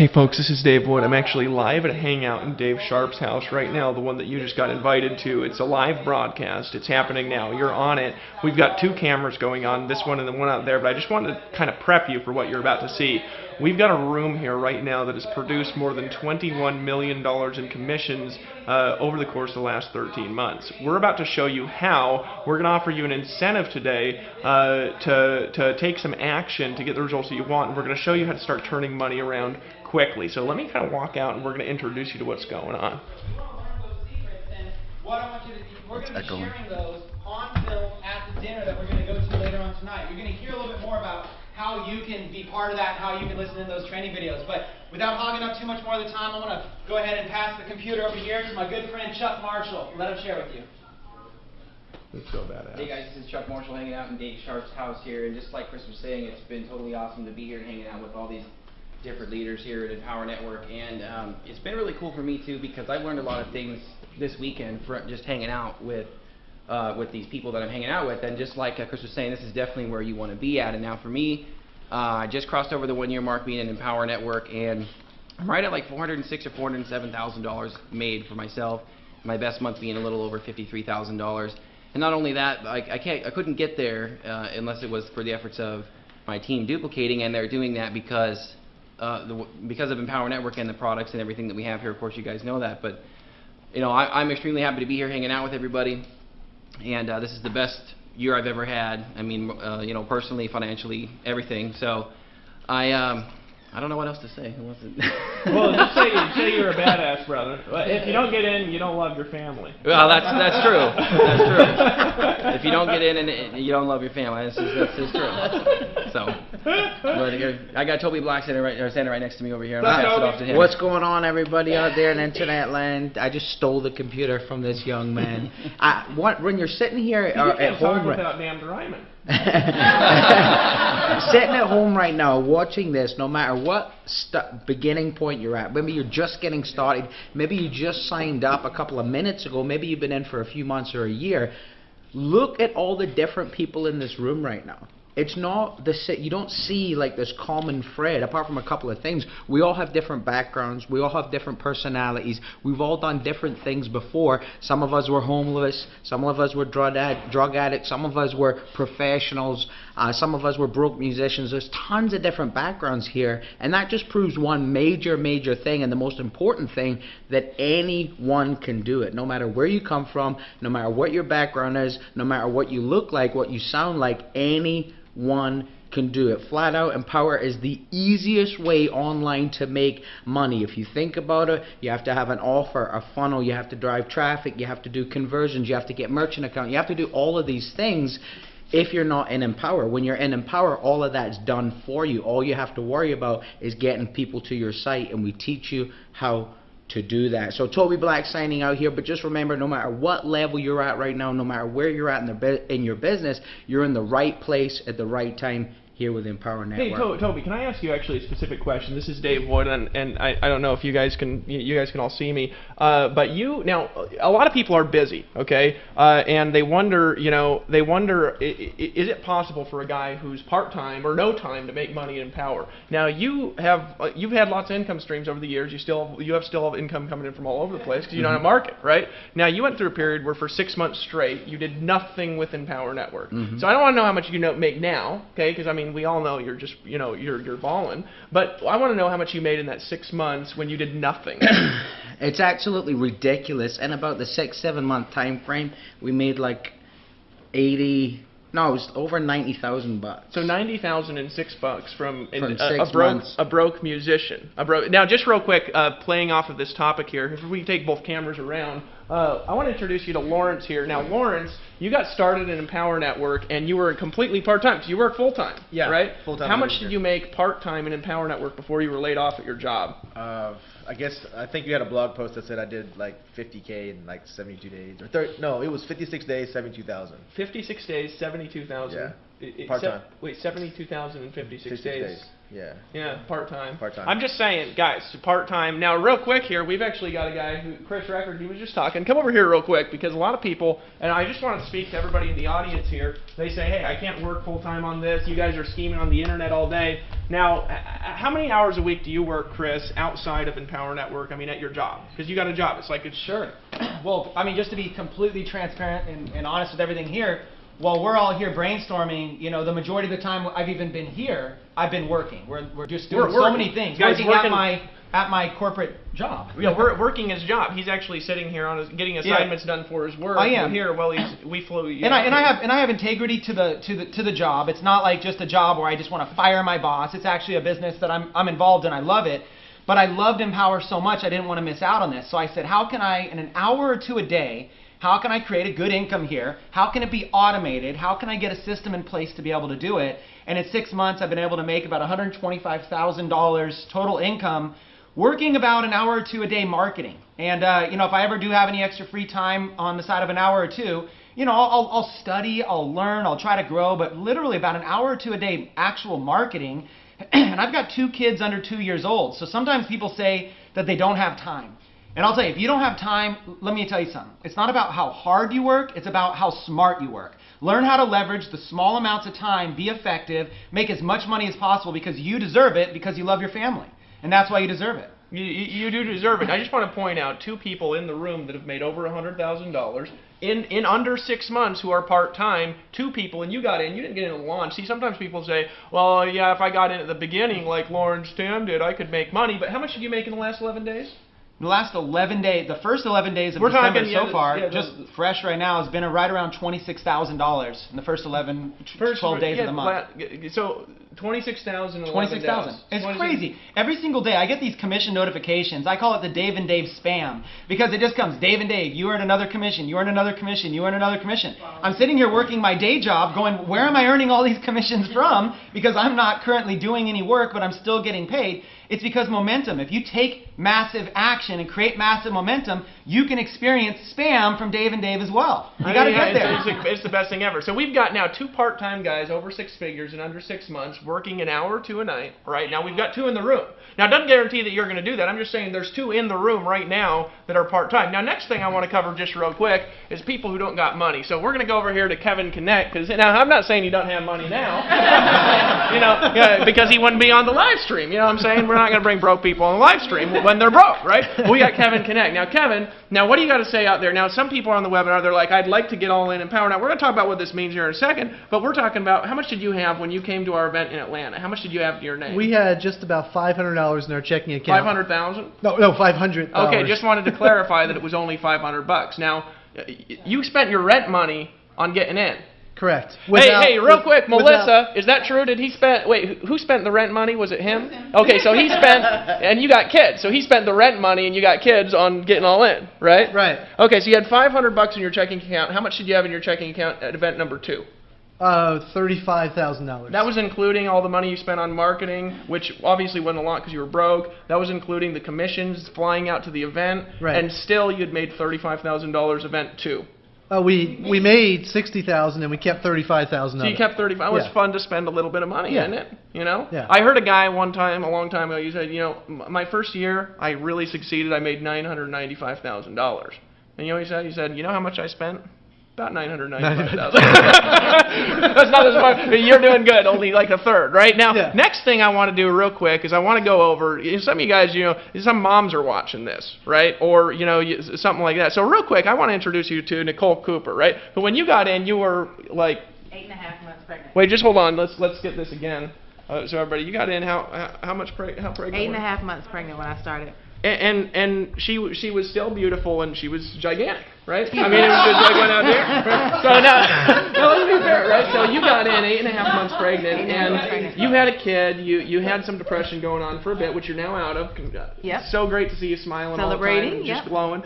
Hey folks, this is Dave Wood. I'm actually live at a hangout in Dave Sharp's house right now, the one that you just got invited to. It's a live broadcast. It's happening now. You're on it. We've got two cameras going on, this one and the one out there, but I just wanted to kind of prep you for what you're about to see. We've got a room here right now that has produced more than $21 million in commissions over the course of the last 13 months. We're about to show you how. We're going to offer you an incentive today to take some action to get the results that you want, and we're going to show you how to start turning money around quickly. So let me kind of walk out and we're going to introduce you to what's going on. What I want you to do, we're going to be sharing those on film at the dinner that we're going to go to later on tonight. You're going to hear a little bit more about how you can be part of that, how you can listen to those training videos. But without hogging up too much more of the time, I want to go ahead and pass the computer over here to my good friend Chuck Marshall. Let him share with you. It's so badass. Hey guys, this is Chuck Marshall hanging out in Dave Sharp's house here, and just like Chris was saying, it's been totally awesome to be here hanging out with all these different leaders here at Empower Network, and it's been really cool for me too, because I've learned a lot of things this weekend for just hanging out with these people that I'm hanging out with. And just like Chris was saying, this is definitely where you want to be at. And now for me, I just crossed over the 1 year mark being in Empower Network, and I'm right at like $406,000 or $407,000 made for myself. My best month being a little over $53,000. And not only that, I couldn't get there unless it was for the efforts of my team duplicating, and they're doing that because of Empower Network and the products and everything that we have here. Of course, you guys know that, but you know, I'm extremely happy to be here hanging out with everybody, and this is the best year I've ever had. I mean, you know, personally, financially, everything. So I don't know what else to say. Who wants to Well, just say you're a badass, brother. If you don't get in, you don't love your family. Well, that's true. That's true. If you don't get in and you don't love your family, that's true. So, I got Toby Black standing right next to me over here. I'm gonna pass it off to him. What's going on, everybody out there in internet land? I just stole the computer from this young man. When you're sitting here at home, without damn rhyming. Sitting at home right now watching this, no matter what beginning point you're at, maybe you're just getting started, maybe you just signed up a couple of minutes ago, maybe you've been in for a few months or a year, look at all the different people in this room right now. It's not you don't see like this common thread apart from a couple of things. We all have different backgrounds, we all have different personalities, we've all done different things before. Some of us were homeless, some of us were drug addicts, some of us were professionals, some of us were broke musicians. There's tons of different backgrounds here, and that just proves one major thing, and the most important thing, that anyone can do it. No matter where you come from, no matter what your background is, no matter what you look like, what you sound like, anyone can do it. Flat out, Empower is the easiest way online to make money. If you think about it, you have to have an offer, a funnel, you have to drive traffic, you have to do conversions, you have to get merchant account, you have to do all of these things. If you're not in Empower, when you're in Empower, all of that's done for you. All you have to worry about is getting people to your site, and we teach you how to do that. So Toby Black signing out here, but just remember, no matter what level you're at right now, no matter where you're at in your business, you're in the right place at the right time here with Empower Network. Hey Toby, can I ask you actually a specific question? This is Dave Wood, and I don't know if you guys can all see me, but now a lot of people are busy, okay, and they wonder, is it possible for a guy who's part-time or no time to make money in Empower? Now you've had lots of income streams over the years. You still have income coming in from all over the place because you know how to market, right? Now you went through a period where for 6 months straight you did nothing with Empower Network. So I don't want to know how much you make now, okay? Because I mean, we all know you're just, you're balling. But I want to know how much you made in that 6 months when you did nothing. It's absolutely ridiculous. In about the 6-7 month time frame, we made like it was over $90,000. So $90,000 in $6 from months. A broke musician. Now, just real quick, playing off of this topic here, if we take both cameras around, I want to introduce you to Lawrence here. Now, Lawrence, you got started in Empower Network, and you were completely part-time, because you work full-time, right? Full-time. How much did you make part-time in Empower Network before you were laid off at your job? I think you had a blog post that said I did like 50K in like 72 days. No, it was 56 days, 72,000. 56 days, 72,000. Yeah. Part-time. Wait, 72,000 in 56 days. Yeah. Yeah, part-time. Part-time. I'm just saying, guys, part-time. Now, real quick here, we've actually got a guy who, Chris Record, he was just talking. Come over here real quick, because a lot of people, and I just want to speak to everybody in the audience here, they say, hey, I can't work full-time on this. You guys are scheming on the internet all day. Now, how many hours a week do you work, Chris, outside of Empower Network, I mean, at your job? Because you got a job. It's like it's... Sure. Well, I mean, just to be completely transparent and honest with everything here, while we're all here brainstorming, you know, the majority of the time I've even been here, I've been working. We're just doing so many things. Guys, working at my corporate job. Yeah, we're working his job. He's actually sitting here on his, getting assignments done for his work. I am here while we flew. And I have integrity to the job. It's not like just a job where I just want to fire my boss. It's actually a business that I'm involved in. I love it. But I loved Empower so much I didn't want to miss out on this. So I said, how can I, in an hour or two a day, how can I create a good income here? How can it be automated? How can I get a system in place to be able to do it? And in 6 months, I've been able to make about $125,000 total income working about an hour or two a day marketing. And you know, if I ever do have any extra free time on the side of an hour or two, you know, I'll study, I'll learn, I'll try to grow, but literally about an hour or two a day actual marketing. And I've got 2 kids under 2 years old. So sometimes people say that they don't have time. And I'll tell you, if you don't have time, let me tell you something. It's not about how hard you work, it's about how smart you work. Learn how to leverage the small amounts of time, be effective, make as much money as possible because you deserve it, because you love your family. And that's why you deserve it. You do deserve it. I just want to point out 2 people in the room that have made over $100,000 in under 6 months who are part-time. 2 people, and you got in. You didn't get in at launch. See, sometimes people say, well, yeah, if I got in at the beginning like Lawrence Tam did, I could make money. But how much did you make in the last 11 days? The last 11 days, the first 11 days of We're December talking, so far, yeah, just fresh right now, has been right around $26,000 in the first 12 days of the month. So $26,000 in 11 $26,000. It's crazy. Every single day I get these commission notifications. I call it the Dave and Dave spam because it just comes, Dave and Dave, you earned another commission, you earned another commission, you earned another commission. Wow. I'm sitting here working my day job going, where am I earning all these commissions from? Because I'm not currently doing any work, but I'm still getting paid. It's because momentum. If you take massive action and create massive momentum, you can experience spam from Dave and Dave as well. You got to get there. It's the best thing ever. So we've got now 2 part-time guys over 6 figures in under 6 months working an hour or 2 a night. Right now we've got 2 in the room. Now it doesn't guarantee that you're going to do that. I'm just saying there's 2 in the room right now that are part-time. Now next thing I want to cover just real quick is people who don't got money. So we're going to go over here to Kevin Connect, because now I'm not saying you don't have money now, you know, because he wouldn't be on the live stream. You know what I'm saying? We're not going to bring broke people on the live stream when they're broke, right? We got Kevin Connect. Now, Kevin, what do you got to say out there? Now, some people are on the webinar, they're like, I'd like to get all in Empower. Now, we're going to talk about what this means here in a second, but we're talking about how much did you have when you came to our event in Atlanta? How much did you have to your name? We had just about $500 in our checking account. 500,000? No, $500. Okay, just wanted to clarify that it was only $500. Now, you spent your rent money on getting in. Correct. Hey, real quick, Melissa, is that true? Did he spend, wait, who spent the rent money? Was it him? Okay, so he spent, and you got kids, so he spent the rent money and you got kids on getting all in, right? Right. Okay, so you had $500 in your checking account. How much did you have in your checking account at event number 2? $35,000. That was including all the money you spent on marketing, which obviously wasn't a lot because you were broke. That was including the commissions, flying out to the event, right. And still you'd made $35,000 event 2. We made $60,000 and we kept $35,000. So you kept 35. It was fun to spend a little bit of money, isn't it? You know. Yeah. I heard a guy one time, a long time ago. He said, you know, my first year, I really succeeded. I made $995,000. And you know what he said? He said, you know how much I spent? About $995,000. That's not as much. You're doing good. Only like a third, right? Now, next thing I want to do real quick is I want to go over. Some of you guys, you know, some moms are watching this, right? Or you know, something like that. So real quick, I want to introduce you to Nicole Cooper, right? But when you got in, you were like 8.5 months pregnant. Wait, just hold on. Let's get this again. So everybody, you got in how pregnant? 8.5 months pregnant when I started. And she was still beautiful and she was gigantic, right? I mean, it was just like went out there. Right? So now, let's be fair, right? So you got in 8.5 months pregnant, and you had a kid. You had some depression going on for a bit, which you're now out of. Yep. So great to see you smiling Celebrating, all the time, just glowing.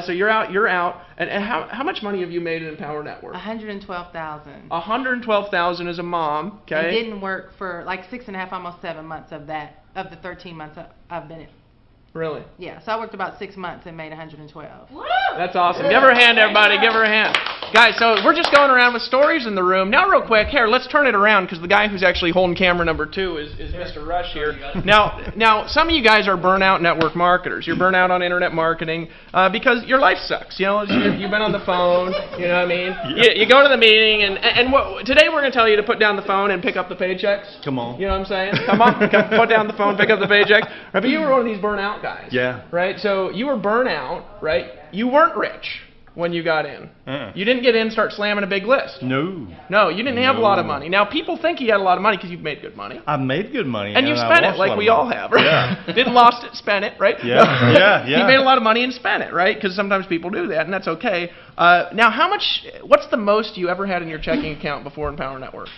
So you're out. And how much money have you made in Empower Network? $112,000. $112,000 as a mom. Okay. It didn't work for like 6.5, almost 7 months of the 13 months I've been Really? Yeah, so I worked about 6 months and made 112. That's awesome. Give her a hand, everybody. Give her a hand. Guys, so we're just going around with stories in the room. Now, real quick, here, let's turn it around because the guy who's actually holding camera number 2 is Mr. Rush here. Now, some of you guys are burnout network marketers. You're burnout on internet marketing because your life sucks. You know, you've been on the phone. You know what I mean? You go to the meeting, and today we're going to tell you to put down the phone and pick up the paychecks. Come on. You know what I'm saying? Come on, put down the phone, pick up the paycheck. Right, but you were one of these burnout guys. Yeah. Right? So you were burnout, right? You weren't rich when you got in. You didn't get in and start slamming a big list. No. No, you didn't have a lot of money. Now, people think you had a lot of money because you've made good money. I made good money. And you spent it like we all have, right? Yeah. Didn't lost it, spent it, right? Yeah. You made a lot of money and spent it, right? Because sometimes people do that, and that's okay. Now, what's the most you ever had in your checking account before Empower Network?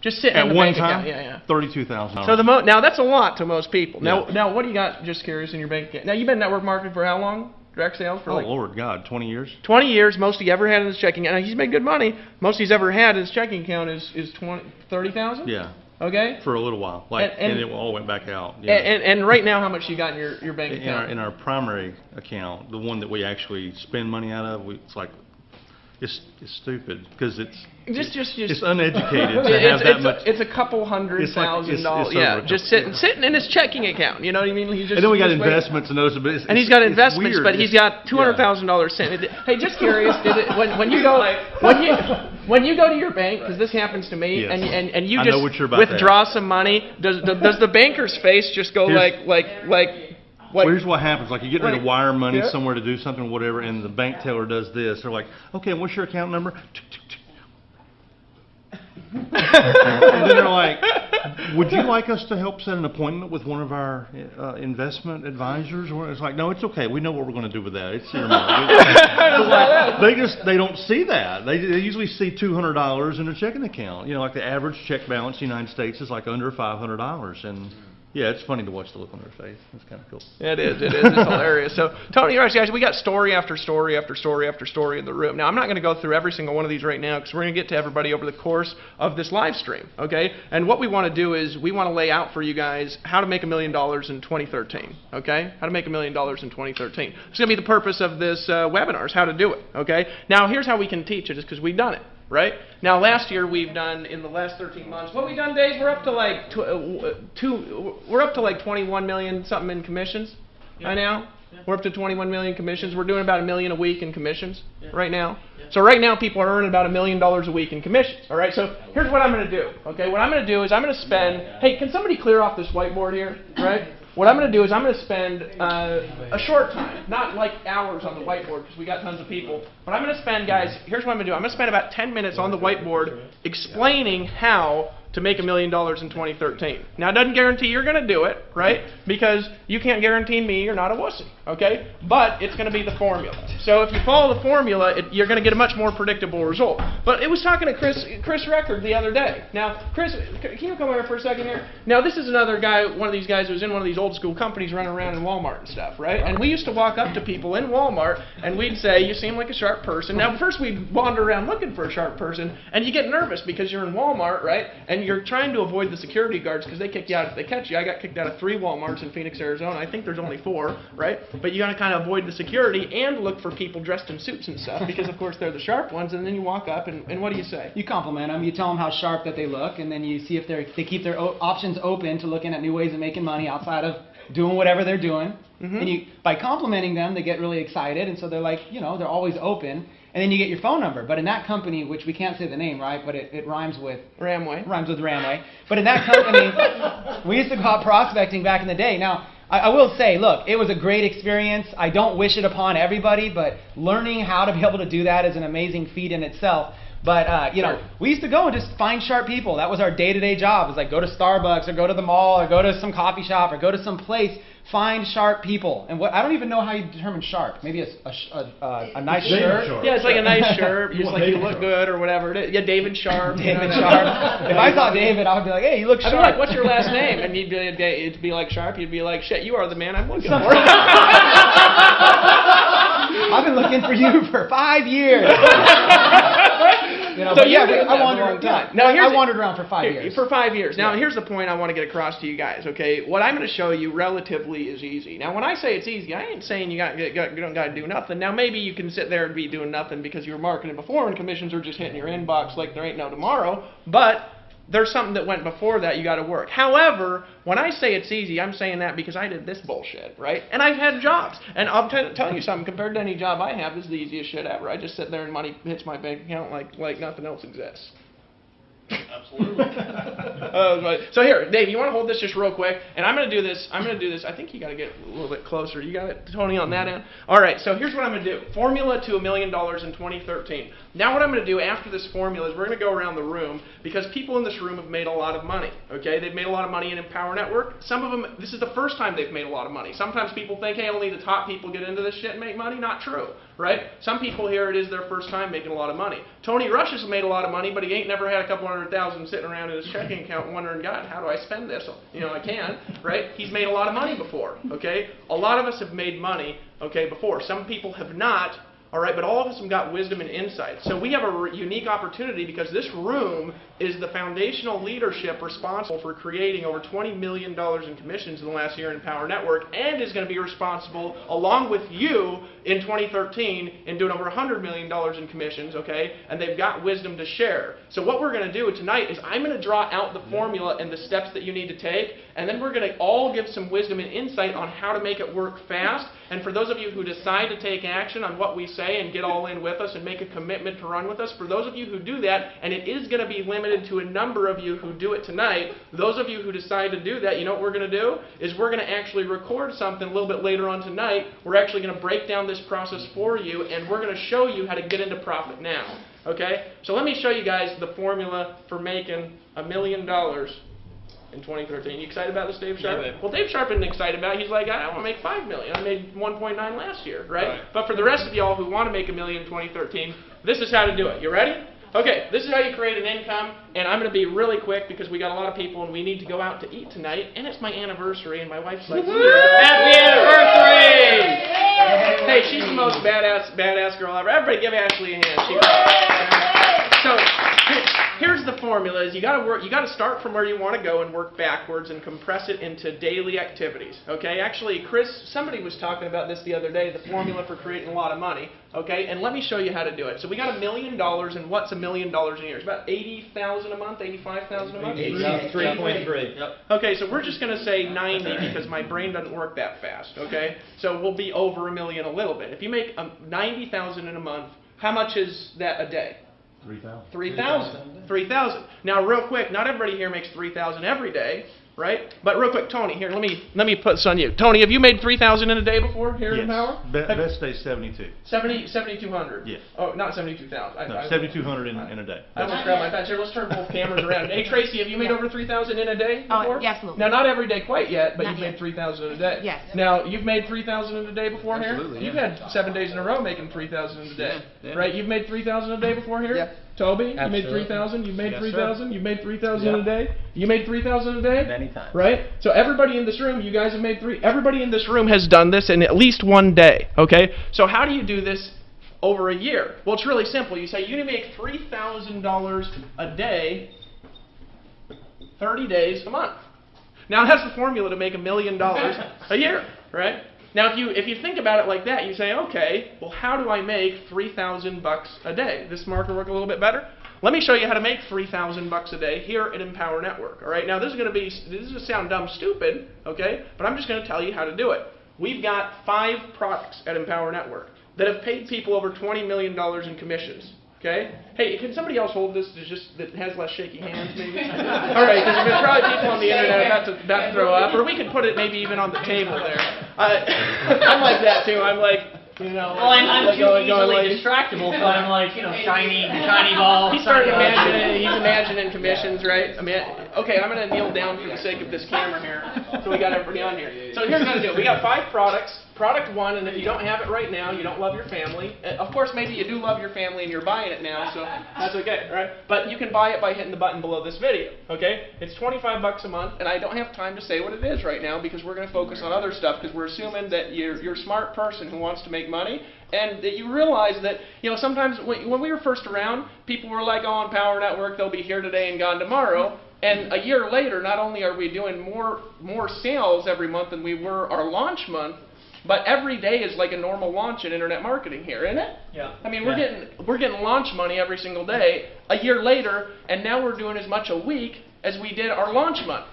Just sitting in At the one bank time, account. Yeah. $32,000. So now that's a lot to most people. Yeah. Now what do you got? Just curious in your bank account. Now you've been network marketing for how long? Direct sales for oh like Lord God, 20 years. 20 years. Most he ever had in his checking. Now he's made good money. Most he's ever had in his checking account is 30,000. Yeah. Okay. For a little while, and it all went back out. Yeah. And right now, how much you got in your bank In account? our primary account, the one that we actually spend money out of, it's like it's stupid because it's uneducated to have that much. It's a couple $100,000. Yeah, just sitting in his checking account. You know what I mean? And then we got investments and those, but and he's got investments, but he's got $200,000 sitting. Hey, just curious, when you go to your bank, because this happens to me, Yes. and you I just know what you're about to withdraw some money, does the banker's face just go like? Well, here's what happens. Like, you get ready to wire money Yeah. somewhere to do something or whatever, and the bank teller does this. They're like, okay, what's your account number? And then they're like, would you like us to help set an appointment with one of our investment advisors? Or it's like, no, it's okay. We know what we're going to do with that. It's your money. They don't see that. They usually see $200 in their checking account. You know, like the average check balance in the United States is like under $500, and yeah, it's funny to watch the look on their face. It's kind of cool. It is. It's hilarious. So, Tony, all right, guys, we got story after story after story after story in the room. Now, I'm not going to go through every single one of these right now because we're going to get to everybody over the course of this live stream, okay? And what we want to do is we want to lay out for you guys how to make $1 million in 2013, okay? How to make $1 million in 2013. It's going to be the purpose of this webinar is how to do it, okay? Now, here's how we can teach it is because we've done it. Right? Now, last year we've done, in the last 13 months, what we've done, Dave, we're up to like we're up to like 21 million something in commissions right now. Yeah. We're up to 21 million commissions. We're doing about $1 million a week in commissions right now. Yeah. So right now people are earning about $1 million a week in commissions. All right. So here's what I'm going to do. Okay. What I'm going to do is I'm going to spend. Hey, can somebody clear off this whiteboard here? Right. What I'm going to do is I'm going to spend a short time, not like hours on the whiteboard because we got tons of people, but I'm going to spend, guys, here's what I'm going to do. I'm going to spend about 10 minutes on the whiteboard explaining how to make $1 million in 2013. Now, it doesn't guarantee you're going to do it, right? Because you can't guarantee me you're not a wussy, okay? But it's going to be the formula. So if you follow the formula, you're going to get a much more predictable result. But it was talking to Chris Record the other day. Now, Chris, can you come over for a second here? Now, this is another guy, one of these guys who was in one of these old school companies running around in Walmart and stuff, right? And we used to walk up to people in Walmart and we'd say, you seem like a sharp person. Now, first we'd wander around looking for a sharp person and you get nervous because you're in Walmart, right? And you're trying to avoid the security guards because they kick you out if they catch you. I got kicked out of 3 Walmarts in Phoenix, Arizona. I think there's only 4, right? But you got to kind of avoid the security and look for people dressed in suits and stuff because, of course, they're the sharp ones. And then you walk up and what do you say? You compliment them. You tell them how sharp that they look, and then you see if they keep their options open to looking at new ways of making money outside of doing whatever they're doing. Mm-hmm. And by complimenting them, they get really excited, and so they're like, they're always open. And then you get your phone number. But in that company, which we can't say the name, right? But it rhymes with Ramway. Rhymes with Ramway. But in that company, we used to go out prospecting back in the day. Now, I will say, look, it was a great experience. I don't wish it upon everybody, but learning how to be able to do that is an amazing feat in itself. But, we used to go and just find sharp people. That was our day-to-day job. It was like go to Starbucks or go to the mall or go to some coffee shop or go to some place. Find sharp people. And I don't even know how you determine sharp. Maybe a nice shirt. Sharp. Yeah, it's like a nice shirt. Just like you look good or whatever it is. Yeah, David Sharp. David Sharp. If I saw David, I would be like, hey, you look sharp. I'd be like, what's your last name? And you'd be like Sharp. You'd be like, shit, you are the man I'm looking for. I've been looking for you for 5 years. You know, So but you've yeah, been doing that I for a wandered long around. time. Yeah, Now here's I wandered around for 5 years. For 5 years. Now, Yeah. here's the point I want to get across to you guys, okay? What I'm going to show you relatively is easy. Now, when I say it's easy, I ain't saying you don't got to do nothing. Now, maybe you can sit there and be doing nothing because you were marketing before and commissions are just hitting your inbox like there ain't no tomorrow, but there's something that went before that you got to work. However, when I say it's easy, I'm saying that because I did this bullshit, right? And I've had jobs. And I'm telling you something, compared to any job I have, this is the easiest shit ever. I just sit there and money hits my bank account like nothing else exists. Absolutely. So here, Dave, you want to hold this just real quick? And I'm going to do this. I think you got to get a little bit closer. You got it, Tony, on that end? All right, so here's what I'm going to do. Formula to $1 million in 2013. Now what I'm going to do after this formula is we're going to go around the room because people in this room have made a lot of money, okay? They've made a lot of money in Empower Network. Some of them, this is the first time they've made a lot of money. Sometimes people think, hey, only the top people get into this shit and make money. Not true, right? Some people here, it is their first time making a lot of money. Tony Rush has made a lot of money, but he ain't never had a couple $100,000 sitting around in his checking account wondering, God, how do I spend this? You know, I can, right? He's made a lot of money before, okay? A lot of us have made money, okay, before. Some people have not. All right, but all of us have got wisdom and insight. So we have a unique opportunity because this room is the foundational leadership responsible for creating over $20 million in commissions in the last year in Empower Network and is going to be responsible, along with you, in 2013 in doing over $100 million in commissions, okay? And they've got wisdom to share. So what we're going to do tonight is I'm going to draw out the formula and the steps that you need to take, and then we're going to all give some wisdom and insight on how to make it work fast. And for those of you who decide to take action on what we say and get all in with us and make a commitment to run with us, for those of you who do that, and it is going to be limited to a number of you who do it tonight, those of you who decide to do that, you know what we're going to do? Is we're going to actually record something a little bit later on tonight. We're actually going to break down this process for you, and we're going to show you how to get into profit now. Okay? So let me show you guys the formula for making $1 million in 2013. You excited about this, Dave Sharp? Yeah, Well, Dave Sharp isn't excited about it. He's like, I want to make $5 million. I made 1.9 last year, right? But for the rest of y'all who want to make $1 million in 2013, this is how to do it. You ready? Okay, this is how you create an income, and I'm going to be really quick because we got a lot of people and we need to go out to eat tonight, and it's my anniversary, and my wife's like, Happy anniversary! Hey, she's the most badass girl ever. Everybody give Ashley a hand. So here's the formula: is you got to start from where you want to go and work backwards and compress it into daily activities. Okay, actually, somebody was talking about this the other day, the formula for creating a lot of money. Okay, and let me show you how to do it. So we got $1 million, and what's $1 million in a year? It's about $80,000 a month, $85,000 a month. 3.3. Yep. Okay, so we're just going to say 90 because my brain doesn't work that fast. Okay, so we'll be over $1 million a little bit. If you make $90,000 in a month, how much is that a day? 3,000. 3,000. 3,000. Now, real quick, not everybody here makes 3,000 every day, right? But real quick, Tony, here, let me put this on you. Tony, have you made 3,000 in a day before here in Empower? Best day 72. 7,200. Yes. Oh, not 72,000. No, 7,200 in a day. I almost grabbed my patch here. Let's turn both cameras around. Hey, Tracy, have you made over 3,000 in a day Oh, before? absolutely. Now, not every day quite yet, but Not you've yet. made 3,000 in a day. Yes. Now, you've made 3,000 in a day before Absolutely, here? yeah. You've had 7 days in a row making 3,000 in a day, Yeah. right? You've made 3,000 a day before here? Yeah. Toby, you made Absolutely. 3,000. You made Yes, 3,000. You made 3,000 in a day. You made 3,000 a day. Many times. Right? So everybody in this room, you guys have made everybody in this room has done this in at least one day, okay? So how do you do this over a year? Well, it's really simple. You say you need to make $3,000 a day, 30 days a month. Now that's the formula to make $1 million a year, right? Now if you think about it like that, you say, okay, well how do I make $3,000 a day? This marker work a little bit better? Let me show you how to make $3,000 a day here at Empower Network. All right. Now this is going to sound dumb, stupid, okay? But I'm just going to tell you how to do it. We've got 5 products at Empower Network that have paid people over $20 million in commissions. Okay. Hey, can somebody else hold this that has less shaky hands, maybe? All right, because there's probably people on the internet about to throw up, or we could put it maybe even on the table there. I'm like that too. I'm like, you know. Well, I'm like too going easily like, distractible, so I'm like, shiny ball. He's starting imagining. He's imagining commissions, right? I mean, Okay, I'm going to kneel down for the sake of this camera here, so we got everybody on here. So here's what I'm going to do. We got 5 products. Product 1, and if you don't have it right now, you don't love your family. Of course, maybe you do love your family and you're buying it now, so that's okay, right? But you can buy it by hitting the button below this video, okay? It's 25 bucks a month, and I don't have time to say what it is right now because we're going to focus on other stuff because we're assuming that you're a smart person who wants to make money and that you realize that, you know, sometimes when we were first around, people were like, oh, on Power Network, they'll be here today and gone tomorrow. And a year later, not only are we doing more sales every month than we were our launch month, but every day is like a normal launch in internet marketing here, isn't it? Yeah. I mean, we're getting launch money every single day. A year later, and now we're doing as much a week as we did our launch month.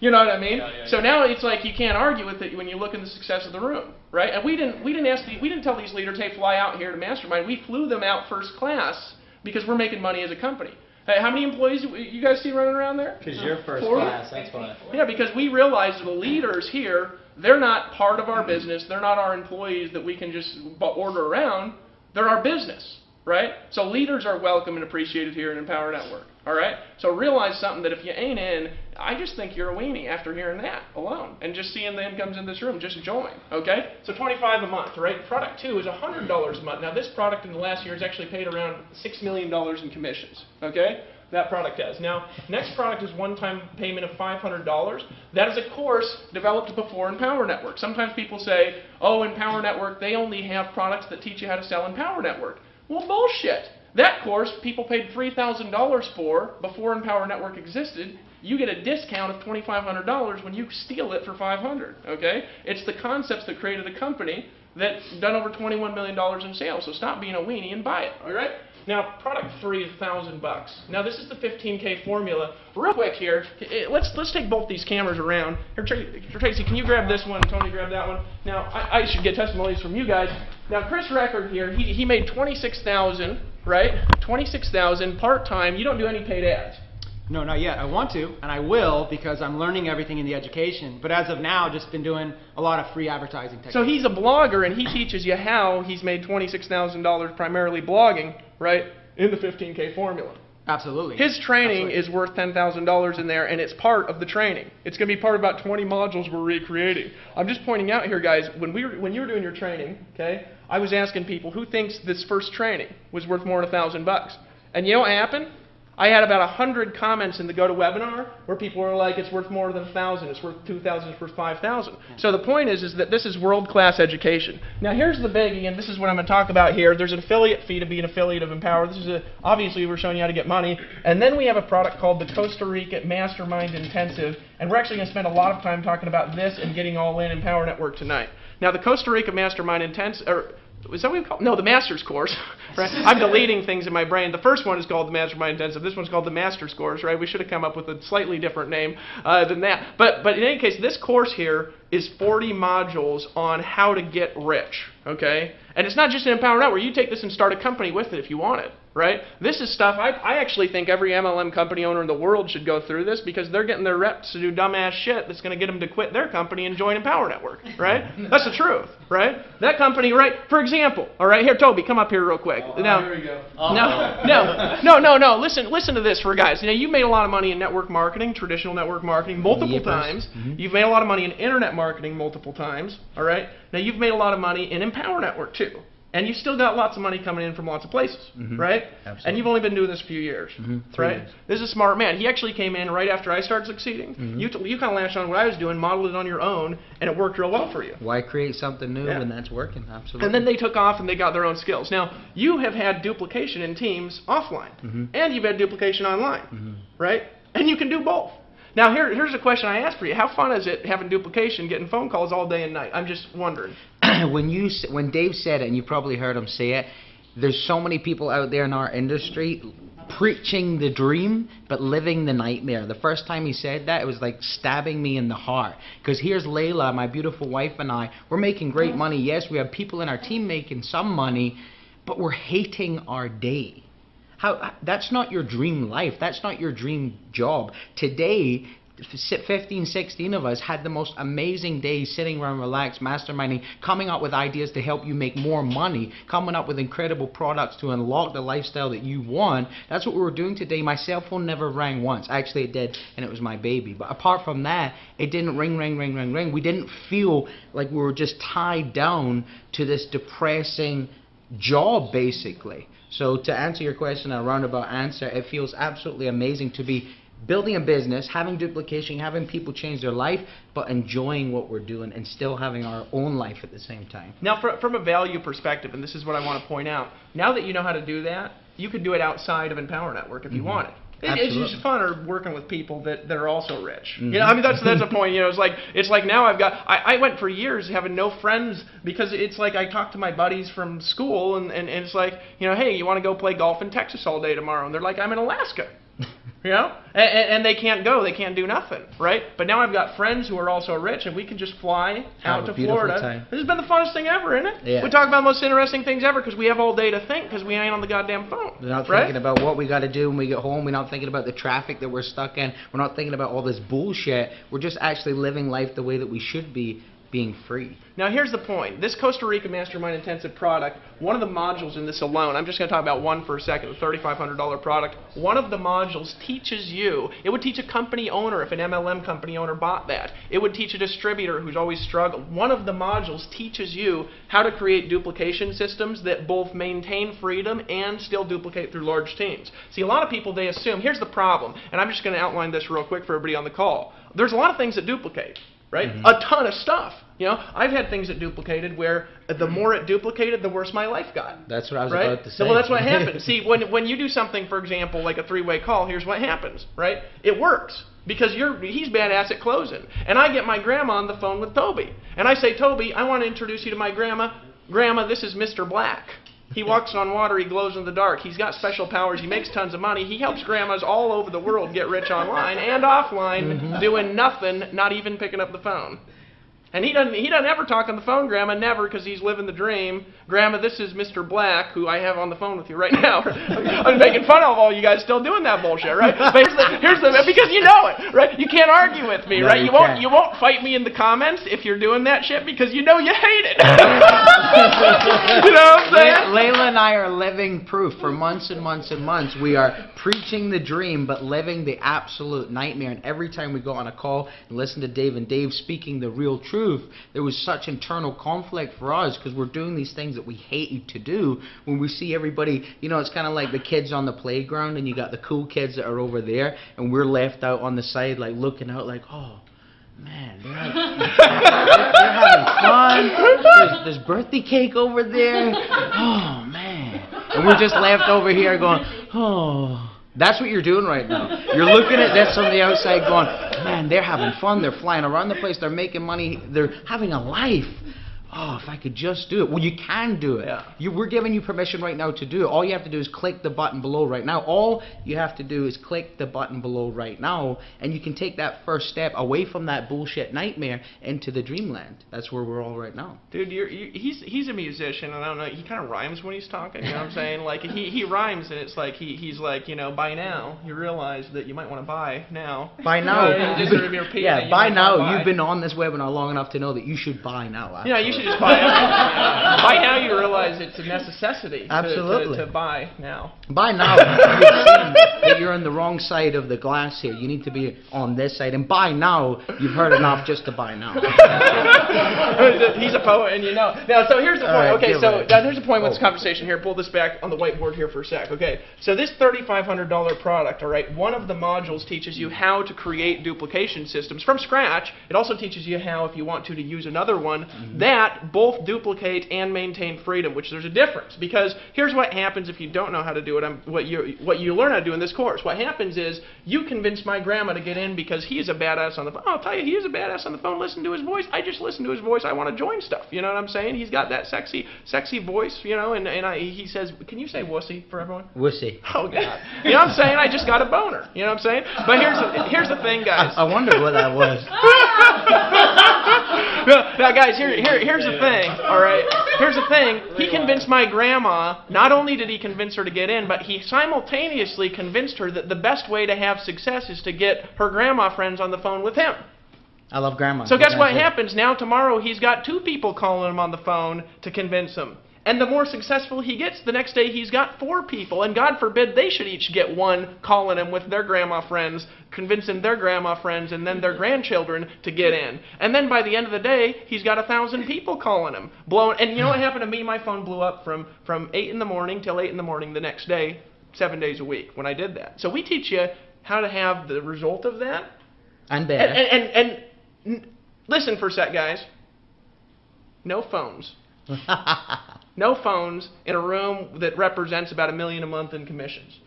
You know what I mean? So now it's like you can't argue with it when you look at the success of the room, right? And we didn't tell these leaders, hey, fly out here to Mastermind. We flew them out first class because we're making money as a company. Hey, how many employees you guys see running around there? Because you're first 40? class, that's why. Yeah, because we realize the leaders here, they're not part of our business. They're not our employees that we can just order around. They're our business, right? So leaders are welcome and appreciated here in Empower Network, all right? So realize something that if you ain't in, I just think you're a weenie after hearing that alone and just seeing the incomes in this room. Just join, okay? So $25 a month, right? Product 2 is $100 a month. Now this product in the last year has actually paid around $6 million in commissions, okay? That product has. Now, next product is one-time payment of $500. That is a course developed before in Power Network. Sometimes people say, oh, in Power Network, they only have products that teach you how to sell in Power Network. Well, bullshit. That course, people paid $3,000 for before Empower Network existed. You get a discount of $2,500 when you steal it for $500. Okay? It's the concepts that created a company that's done over $21 million in sales. So stop being a weenie and buy it. All right? Now, product 3 is $1,000. Now, this is the 15K formula. Real quick here, let's take both these cameras around. Here, Tracy, can you grab this one? Tony, grab that one. Now, I should get testimonies from you guys. Now, Chris Record here, he made $26,000, right? $26,000 part-time. You don't do any paid ads. No, not yet. I want to, and I will, because I'm learning everything in the education. But as of now, just been doing a lot of free advertising techniques. So he's a blogger, and he teaches you how he's made $26,000 primarily blogging, right, in the 15K formula. Absolutely. His training is worth $10,000 in there, and it's part of the training. It's going to be part of about 20 modules we're recreating. I'm just pointing out here, guys, when you were doing your training, okay, I was asking people who thinks this first training was worth more than $1,000. And you know what happened? I had about 100 comments in the GoToWebinar where people were like, it's worth more than $1,000, it's worth $2,000, it's worth $5,000. So the point is that this is world-class education. Now here's the biggie, and this is what I'm going to talk about here. There's an affiliate fee to be an affiliate of Empower. This is obviously we're showing you how to get money. And then we have a product called the Costa Rica Mastermind Intensive, and we're actually going to spend a lot of time talking about this and getting all in Empower Network tonight. Now the Costa Rica Mastermind Intensive, is that what we call it? No, the Master's Course. Right? I'm deleting things in my brain. The first one is called the Mastermind Intensive. This one's called the Master's Course, right? We should have come up with a slightly different name than that. But in any case, this course here is 40 modules on how to get rich, okay? And it's not just an Empower Network. You take this and start a company with it if you want it, right? This is stuff, I actually think every MLM company owner in the world should go through this because they're getting their reps to do dumbass shit that's going to get them to quit their company and join Empower Network, right? That's the truth, right? That company, right? For example, all right, here, Toby, come up here real quick. Now, here we go. No. Listen to this for guys. You know, you've made a lot of money in network marketing, traditional network marketing, multiple times. You've made a lot of money in internet marketing multiple times, all right? Now, you've made a lot of money in Empower Network, too. And you've still got lots of money coming in from lots of places, right? Absolutely. And you've only been doing this a few years, right? This is a smart man. He actually came in right after I started succeeding. You kind of latched on what I was doing, modeled it on your own, and it worked real well for you. Why create something new when that's working? Absolutely. And then they took off and they got their own skills. Now, you have had duplication in teams offline, and you've had duplication online, right? And you can do both. Now, here's a question I ask for you. How fun is it having duplication, getting phone calls all day and night? I'm just wondering. When Dave said it, and you probably heard him say it, there's so many people out there in our industry preaching the dream but living the nightmare. The first time he said that, it was like stabbing me in the heart. Because here's Layla, my beautiful wife, and I. We're making great money. Yes, we have people in our team making some money, but we're hating our day. That's not your dream life. That's not your dream job. Today, 15, 16 of us had the most amazing days sitting around relaxed, masterminding, coming up with ideas to help you make more money, coming up with incredible products to unlock the lifestyle that you want. That's what we were doing today. My cell phone never rang once. Actually, it did, and it was my baby. But apart from that, it didn't ring. We didn't feel like we were just tied down to this depressing job, basically. So to answer your question, a roundabout answer, it feels absolutely amazing to be building a business, having duplication, having people change their life, but enjoying what we're doing and still having our own life at the same time. Now, from a value perspective, and this is what I want to point out, now that you know how to do that, you could do it outside of Empower Network if you wanted. It's just funner working with people that are also rich. You know, I mean, that's the point. You know, it's like now I went for years having no friends because it's like I talk to my buddies from school and it's like, you know, hey, you want to go play golf in Texas all day tomorrow? And they're like, I'm in Alaska. You know, and they can't go, they can't do nothing, right? But now I've got friends who are also rich, and we can just fly out to Florida. Time. This has been the funnest thing ever, isn't it? Yeah. We talk about the most interesting things ever because we have all day to think because we ain't on the goddamn phone. We're not right? thinking about what we got to do when we get home. We're not thinking about the traffic that we're stuck in. We're not thinking about all this bullshit. We're just actually living life the way that we should be, being free. Now here's the point. This Costa Rica Mastermind Intensive product, one of the modules in this alone, I'm just going to talk about one for a second, the $3,500 product. One of the modules teaches you, it would teach a company owner if an MLM company owner bought that. It would teach a distributor who's always struggled. One of the modules teaches you how to create duplication systems that both maintain freedom and still duplicate through large teams. See, a lot of people, they assume, here's the problem, and I'm just going to outline this real quick for everybody on the call. There's a lot of things that duplicate. Right? A ton of stuff. You know, I've had things that duplicated where the more it duplicated, the worse my life got. That's what I was right? about to say. Well, that's what happens. See, when you do something, for example, like a three-way call, here's what happens, right? It works because he's badass at closing. And I get my grandma on the phone with Toby. And I say, Toby, I want to introduce you to my grandma. Grandma, this is Mr. Black. He walks on water, he glows in the dark, he's got special powers, he makes tons of money, he helps grandmas all over the world get rich online and offline, doing nothing, not even picking up the phone. And he doesn't ever talk on the phone, Grandma, never, because he's living the dream. Grandma, this is Mr. Black, who I have on the phone with you right now. I'm making fun of all you guys still doing that bullshit, right? But here's the because you know it, right? You can't argue with me, No, right? you You won't fight me in the comments if you're doing that shit because you know you hate it. You know what I'm saying? Layla and I are living proof for months and months and months. We are preaching the dream, but living the absolute nightmare. And every time we go on a call and listen to Dave and Dave speaking the real truth, there was such internal conflict for us because we're doing these things that we hate to do. When we see everybody, you know, it's kind of like the kids on the playground and you got the cool kids that are over there and we're left out on the side like looking out like, oh, man, they're having fun. There's birthday cake over there. Oh, man. And we're just left over here going, oh. That's what you're doing right now. You're looking at this on the outside going, man, they're having fun. They're flying around the place. They're making money. They're having a life. Oh, if I could just do it. Well, you can do it. Yeah. We're giving you permission right now to do it. All you have to do is click the button below right now. All you have to do is click the button below right now, and you can take that first step away from that bullshit nightmare into the dreamland. That's where we're all right now. Dude, he's a musician, and I don't know, he kind of rhymes when he's talking, you know what I'm saying? Like, he rhymes, and it's like, he's like, you know, by now, you realize that you might want to buy now. By now. Yeah, by now, you've been on this webinar long enough to know that you should buy now. Yeah, you should just buy it. By now you realize it's a necessity to buy now. By now you've seen that you're on the wrong side of the glass here. You need to be on this side. And by now you've heard enough just to buy now. He's a poet and you know. Now, so here's the point. Okay, so here's the point with this conversation here. Pull this back on the whiteboard here for a sec. Okay, so this $3,500 product, all right, one of the modules teaches you how to create duplication systems from scratch. It also teaches you how, if you want to use another one, that both duplicate and maintain freedom, which there's a difference. Because here's what happens if you don't know how to do it. What you learn how to do in this course. What happens is you convince my grandma to get in because he is a badass on the phone. I'll tell you, he is a badass on the phone. Listen to his voice. I just listen to his voice. I want to join stuff. You know what I'm saying? He's got that sexy voice, you know, and he says, can you say wussy for everyone? Wussy. Oh, God. You know what I'm saying? I just got a boner. You know what I'm saying? But here's the thing, guys. I wonder what that was. Now, guys, here's the thing, all right? here's the thing. He convinced my grandma, not only did he convince her to get in, but he simultaneously convinced her that the best way to have success is to get her grandma friends on the phone with him. I love grandma. So guess what happens? Now tomorrow he's got 2 people calling him on the phone to convince him. And the more successful he gets, the next day he's got 4 people. And God forbid they should each get 1 calling him with their grandma friends, convincing their grandma friends and then their grandchildren to get in. And then by the end of the day, he's got 1,000 people calling him. And you know what happened to me? My phone blew up from 8 in the morning till 8 in the morning the next day, 7 days a week when I did that. So we teach you how to have the result of that. And better. And listen for a sec, guys. No phones. No phones in a room that represents about $1 million a month in commissions.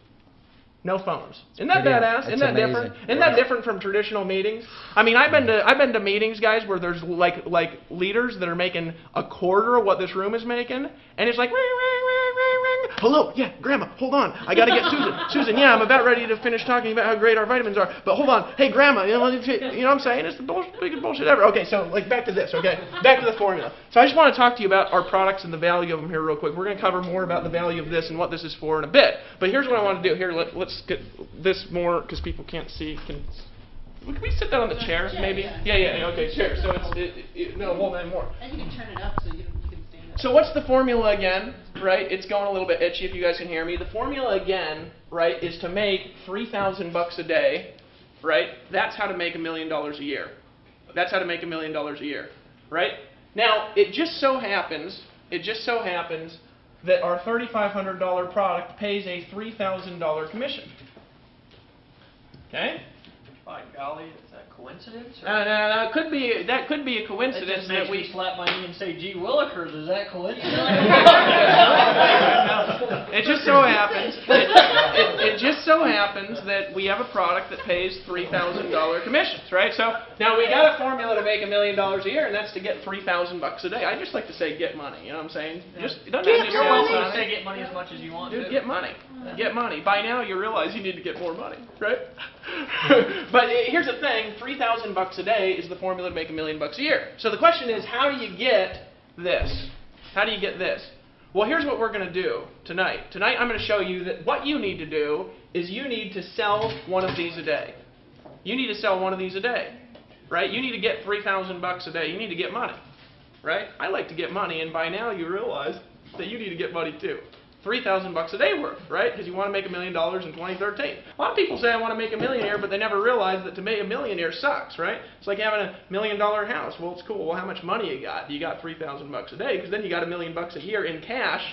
No phones. Isn't that badass? Isn't that different? Isn't that different from traditional meetings? I mean, I've been to meetings, guys, where there's like leaders that are making a quarter of what this room is making, and it's like ring, ring, ring, ring, ring. Hello, yeah, Grandma, hold on. I got to get Susan. Susan, yeah, I'm about ready to finish talking about how great our vitamins are, but hold on. Hey, Grandma, you know what I'm saying? It's the biggest bullshit ever. Okay, so like back to this. Okay, back to the formula. So I just want to talk to you about our products and the value of them here real quick. We're going to cover more about the value of this and what this is for in a bit. But here's what I want to do. Here, let's get this more because people can't see. Can we sit down on the chair, maybe? Yeah. Okay, chair. So no, hold on more. And you can turn it up so you can stand up. So what's the formula again? Right? It's going a little bit itchy if you guys can hear me. The formula again, right, is to make $3,000 a day. Right? That's how to make $1 million a year. That's how to make $1 million a year. Right? Now, it just so happens that our $3,500 product pays a $3,000 commission. Okay? By golly, is that coincidence? That could be a coincidence that we slap my knee and say, "Gee Willikers, is that coincidence?" It just so happens. It just so happens that we have a product that pays $3,000 commissions, right? So now we got a formula to make $1 million a year, and that's to get $3,000 a day. I just like to say get money. You know what I'm saying? Just don't have to You're welcome to say get money as much as you want. Dude, get money. Get money. By now you realize you need to get more money, right? But here's the thing: $3,000 a day is the formula to make $1 million a year. So the question is, how do you get this? How do you get this? Well, here's what we're going to do tonight. Tonight I'm going to show you that what you need to do is you need to sell one of these a day. You need to sell one of these a day, right? You need to get $3,000 a day. You need to get money, right? I like to get money, and by now you realize that you need to get money too. $3,000 a day worth, right? Because you want to make $1 million in 2013. A lot of people say I want to make a millionaire, but they never realize that to make a millionaire sucks, right? It's like having a $1 million house. Well, it's cool. Well, how much money you got? You got $3,000 a day, because then you got $1 million a year in cash,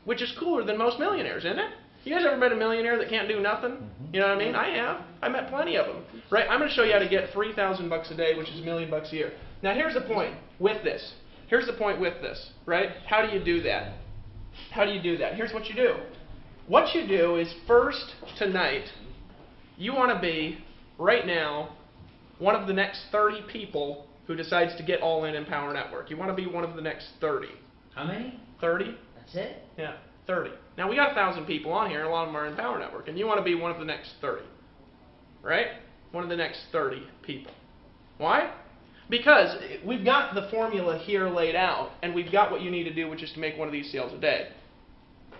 which is cooler than most millionaires, isn't it? You guys ever met a millionaire that can't do nothing? You know what I mean? I have. I met plenty of them, right? I'm going to show you how to get $3,000 a day, which is $1 million a year. Now, here's the point with this. Here's the point with this, right? How do you do that? How do you do that? Here's what you do. What you do is first tonight, you want to be, right now, one of the next 30 people who decides to get all in Power Network. You want to be one of the next 30. How many? 30. That's it? Yeah, 30. Now, we got 1,000 people on here, and a lot of them are in Power Network, and you want to be one of the next 30. Right? One of the next 30 people. Why? Because we've got the formula here laid out, and we've got what you need to do, which is to make one of these sales a day.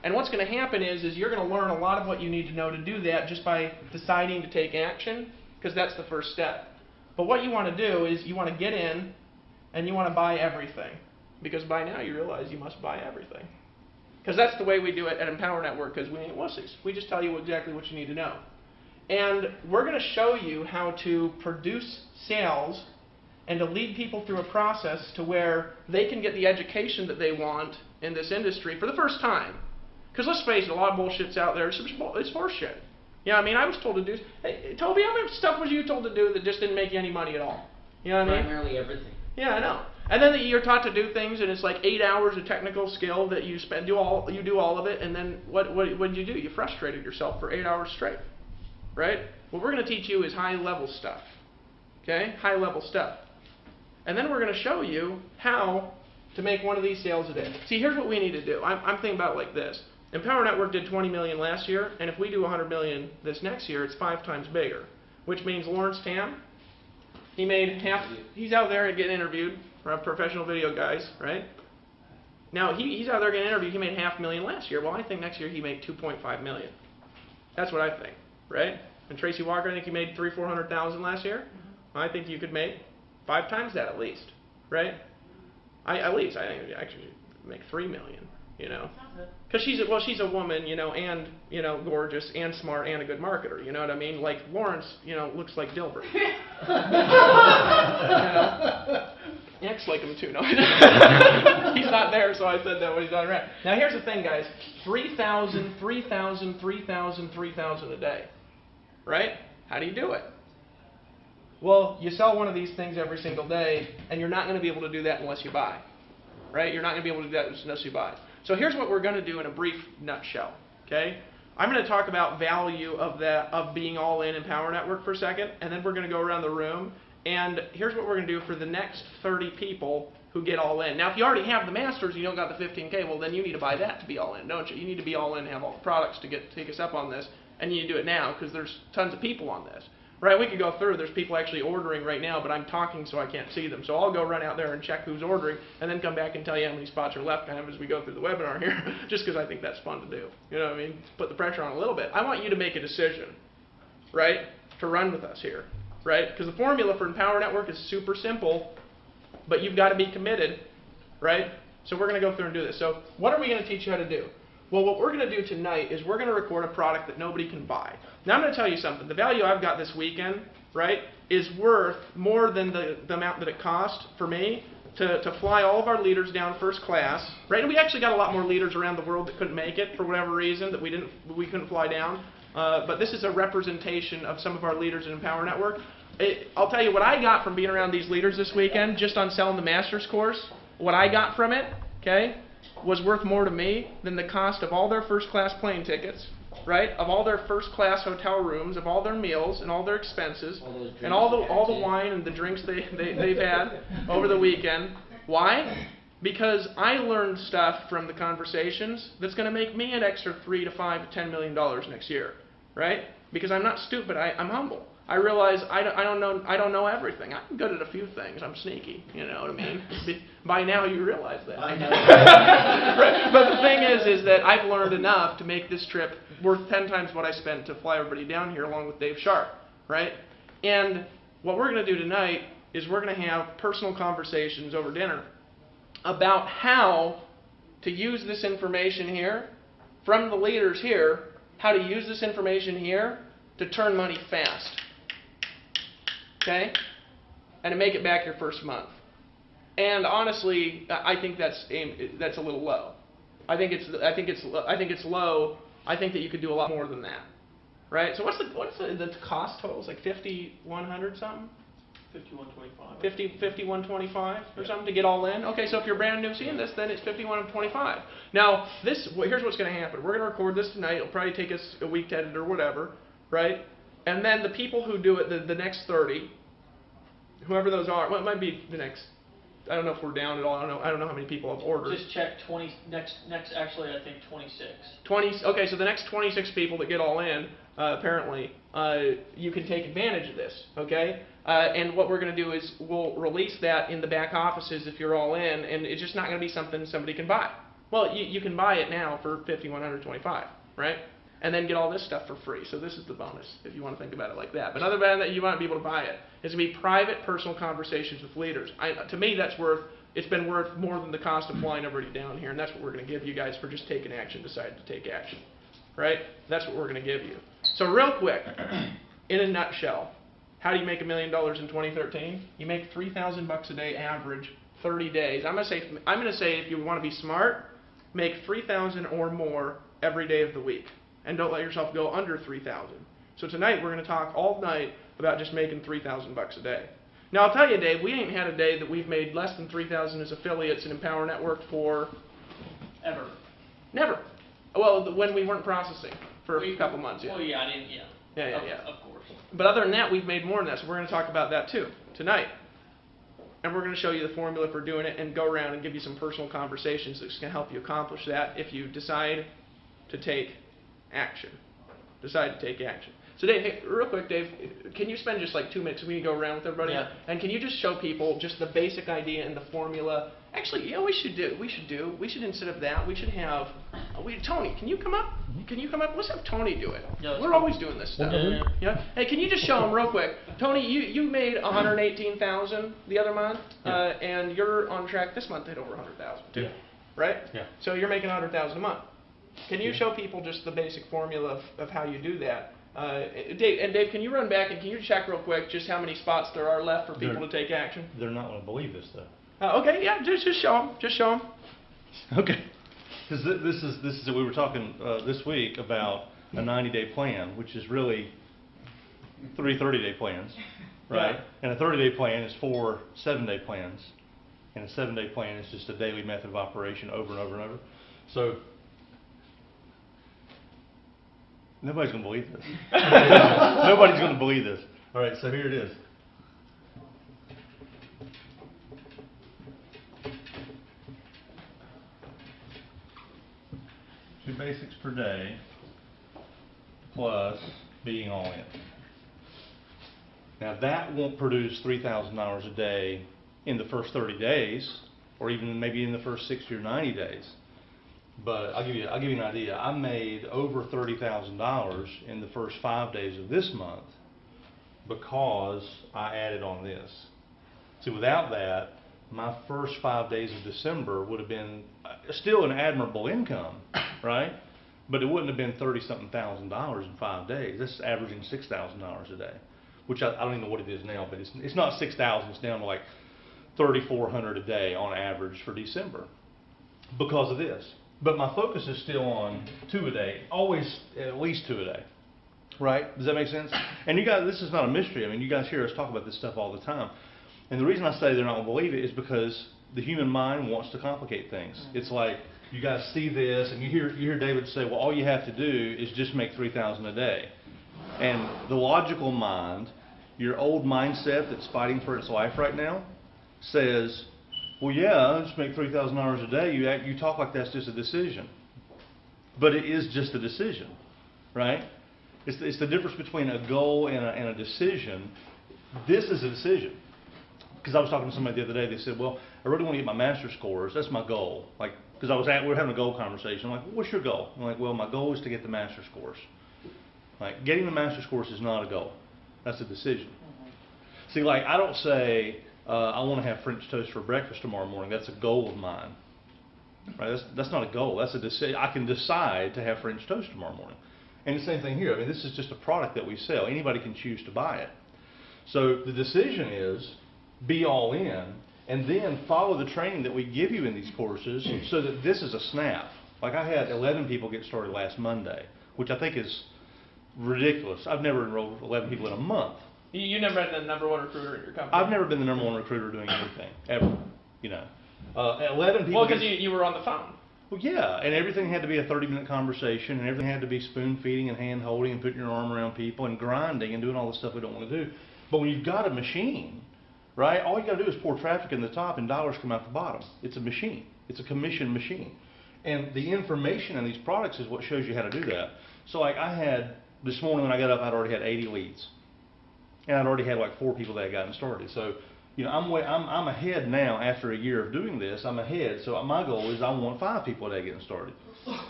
And what's going to happen is you're going to learn a lot of what you need to know to do that just by deciding to take action, because that's the first step. But what you want to do is you want to get in, and you want to buy everything. Because by now you realize you must buy everything. Because that's the way we do it at Empower Network, because we ain't wussies. We just tell you exactly what you need to know. And we're going to show you how to produce sales and to lead people through a process to where they can get the education that they want in this industry for the first time. Because let's face it, a lot of bullshit's out there. It's horseshit. Yeah, I mean, I was told to do... Hey, Toby, how much stuff was you told to do that just didn't make you any money at all? You know what I mean? Primarily everything. Yeah, I know. And then you're taught to do things, and it's like 8 hours of technical skill that you do all of it, and then what did you do? You frustrated yourself for 8 hours straight. Right? What we're going to teach you is high-level stuff. Okay? High-level stuff. And then we're going to show you how to make one of these sales a day. See, here's what we need to do. I'm thinking about it like this. Empower Network did 20 million last year, and if we do 100 million this next year, it's 5 times bigger. Which means Lawrence Tam, he made half. He's out there and getting interviewed for professional video guys, right? Now, he's out there getting interviewed. He made $500,000 last year. Well, I think next year he made $2.5 million. That's what I think, right? And Tracy Walker, I think he made $300,000-400,000 last year. I think you could make 5 times that at least, right? At least I think you actually make $3 million, you know, because she's a woman, you know, and you know, gorgeous and smart and a good marketer. You know what I mean? Like Lawrence, you know, looks like Dilbert. You know? He acts like him too. No, he's not there, so I said that when he's not around. Now here's the thing, guys: 3,000, 3,000, 3,000, 3,000 a day, right? How do you do it? Well, you sell one of these things every single day, and you're not going to be able to do that unless you buy, right? You're not going to be able to do that unless you buy. So here's what we're going to do in a brief nutshell, okay? I'm going to talk about value of being all in Power Network for a second, and then we're going to go around the room. And here's what we're going to do for the next 30 people who get all in. Now, if you already have the Masters and you don't got the 15K, well, then you need to buy that to be all in, don't you? You need to be all in and have all the products to take us up on this, and you need to do it now because there's tons of people on this. Right, we could go through. There's people actually ordering right now, but I'm talking so I can't see them. So I'll go run out there and check who's ordering, and then come back and tell you how many spots are left kind of as we go through the webinar here, just because I think that's fun to do. You know what I mean? Put the pressure on a little bit. I want you to make a decision, right, to run with us here. Right? Because the formula for Empower Network is super simple, but you've got to be committed, right? So we're going to go through and do this. So what are we going to teach you how to do? Well, what we're going to do tonight is we're going to record a product that nobody can buy. Now I'm going to tell you something. The value I've got this weekend, right, is worth more than the amount that it cost for me to fly all of our leaders down first class, right? And we actually got a lot more leaders around the world that couldn't make it for whatever reason that we couldn't fly down. But this is a representation of some of our leaders in Empower Network. I'll tell you what I got from being around these leaders this weekend, just on selling the Masters course. What I got from it, okay, was worth more to me than the cost of all their first-class plane tickets, right? Of all their first-class hotel rooms, of all their meals and all their expenses, and all the wine and the drinks they've had over the weekend. Why? Because I learned stuff from the conversations that's going to make me an extra $3 to $5 to $10 million next year, right? Because I'm not stupid. I'm humble. I realize I don't know everything. I'm good at a few things. I'm sneaky. You know what I mean? By now you realize that. Right. But the thing is that I've learned enough to make this trip worth 10 times what I spent to fly everybody down here along with Dave Sharp, right? And what we're going to do tonight is we're going to have personal conversations over dinner about how to use this information here from the leaders here, how to use this information here to turn money fast. Okay? And to make it back your first month. And honestly, I think that's a little low. I think it's low. I think that you could do a lot more than that. Right? So what's the cost total? It's like 5,100 something? 5125. 5125 or something to get all in. Okay, so if you're brand new seeing this, then it's 5125. Now, here's what's going to happen. We're going to record this tonight. It'll probably take us a week to edit or whatever, right? And then the people who do it, the next 30, whoever those are, well, it might be the next. I don't know if we're down at all. I don't know how many people have ordered. Just check 20 next. Actually, I think 26. 20. Okay, so the next 26 people that get all in, apparently, you can take advantage of this. Okay. And what we're going to do is we'll release that in the back offices if you're all in, and it's just not going to be something somebody can buy. Well, you can buy it now for $5,125, right? And then get all this stuff for free. So this is the bonus, if you want to think about it like that. But other than that, you want to be able to buy it. It's going to be private, personal conversations with leaders. To me, it's been worth more than the cost of flying everybody down here, and that's what we're going to give you guys for just taking action, deciding to take action, right? That's what we're going to give you. So real quick, in a nutshell, how do you make $1 million in 2013? You make $3,000 a day average, 30 days. I'm going to say if you want to be smart, make $3,000 or more every day of the week. And don't let yourself go under 3,000. So tonight we're going to talk all night about just making $3,000 a day. Now I'll tell you, Dave, we ain't had a day that we've made less than 3,000 as affiliates in Empower Network for ever. Never. Well, when we weren't processing for a couple months. Yeah. Well, yeah, I didn't. Yeah. Yeah. Of course. But other than that, we've made more than that. So we're going to talk about that too tonight. And we're going to show you the formula for doing it and go around and give you some personal conversations that's going to help you accomplish that if you decide to take action. Decide to take action. So Dave, hey, real quick, Dave, can you spend just like 2 minutes? We can go around with everybody. Yeah. And can you just show people just the basic idea and the formula? Actually, you know, we should instead of that, we should have, Tony, can you come up? Can you come up? Let's have Tony do it. Yeah, We're always doing this stuff. Yeah. Hey, can you just show him real quick? Tony, you made 118,000 the other month, and you're on track this month to hit over 100,000 too, right? Yeah. So you're making 100,000 a month. Can you show people just the basic formula of how you do that? Dave, can you run back and can you check real quick just how many spots there are left for people to take action? They're not going to believe this though. Okay, yeah, just show them. Just show them. Okay. Because this is we were talking this week about a 90-day plan, which is really 3 30-day plans, right? And a 30-day plan is 4 7-day plans, and a 7-day plan is just a daily method of operation over and over and over. So nobody's going to believe this. Nobody's going to believe this. All right, so here it is. 2 basics per day plus being all in. Now that won't produce 3,000 hours a day in the first 30 days, or even maybe in the first 60 or 90 days. But I'll give you an idea. I made over $30,000 in the first 5 days of this month because I added on this. See, without that, my first 5 days of December would have been still an admirable income, right? But it wouldn't have been $30-something thousand in 5 days. That's averaging $6,000 a day, which I don't even know what it is now, but it's not 6,000. It's down to like 3,400 a day on average for December because of this. But my focus is still on 2 a day, always at least 2 a day, right? Does that make sense? And you guys, this is not a mystery. I mean, you guys hear us talk about this stuff all the time. And the reason I say they're not going to believe it is because the human mind wants to complicate things. It's like you guys see this, and you hear David say, well, all you have to do is just make 3,000 a day. And the logical mind, your old mindset that's fighting for its life right now, says, well, yeah, just make 3,000 hours a day. You talk like that's just a decision. But it is just a decision, right? It's the difference between a goal and a decision. This is a decision. Because I was talking to somebody the other day, they said, well, I really want to get my master's scores. That's my goal. Like, because we were having a goal conversation. I'm like, what's your goal? I'm like, well, my goal is to get the master's scores. Like, getting the master's scores is not a goal. That's a decision. See, like, I don't say, I want to have French toast for breakfast tomorrow morning. That's a goal of mine. Right? That's not a goal. That's a decision. I can decide to have French toast tomorrow morning. And the same thing here. I mean, this is just a product that we sell. Anybody can choose to buy it. So the decision is be all in, and then follow the training that we give you in these courses so that this is a snap. Like I had 11 people get started last Monday, which I think is ridiculous. I've never enrolled 11 people in a month. You never been the number 1 recruiter in your company? I've never been the number 1 recruiter doing anything, ever. You know, 11 people. Well, because you were on the phone. Well, yeah, and everything had to be a 30-minute conversation, and everything had to be spoon-feeding and hand-holding and putting your arm around people and grinding and doing all the stuff we don't want to do. But when you've got a machine, right, all you got to do is pour traffic in the top and dollars come out the bottom. It's a machine. It's a commission machine. And the information in these products is what shows you how to do that. So like I had, this morning when I got up, I'd already had 80 leads. And I'd already had like 4 people that had gotten started. So, you know, I'm ahead now after a year of doing this. I'm ahead. So my goal is I want 5 people a day getting started.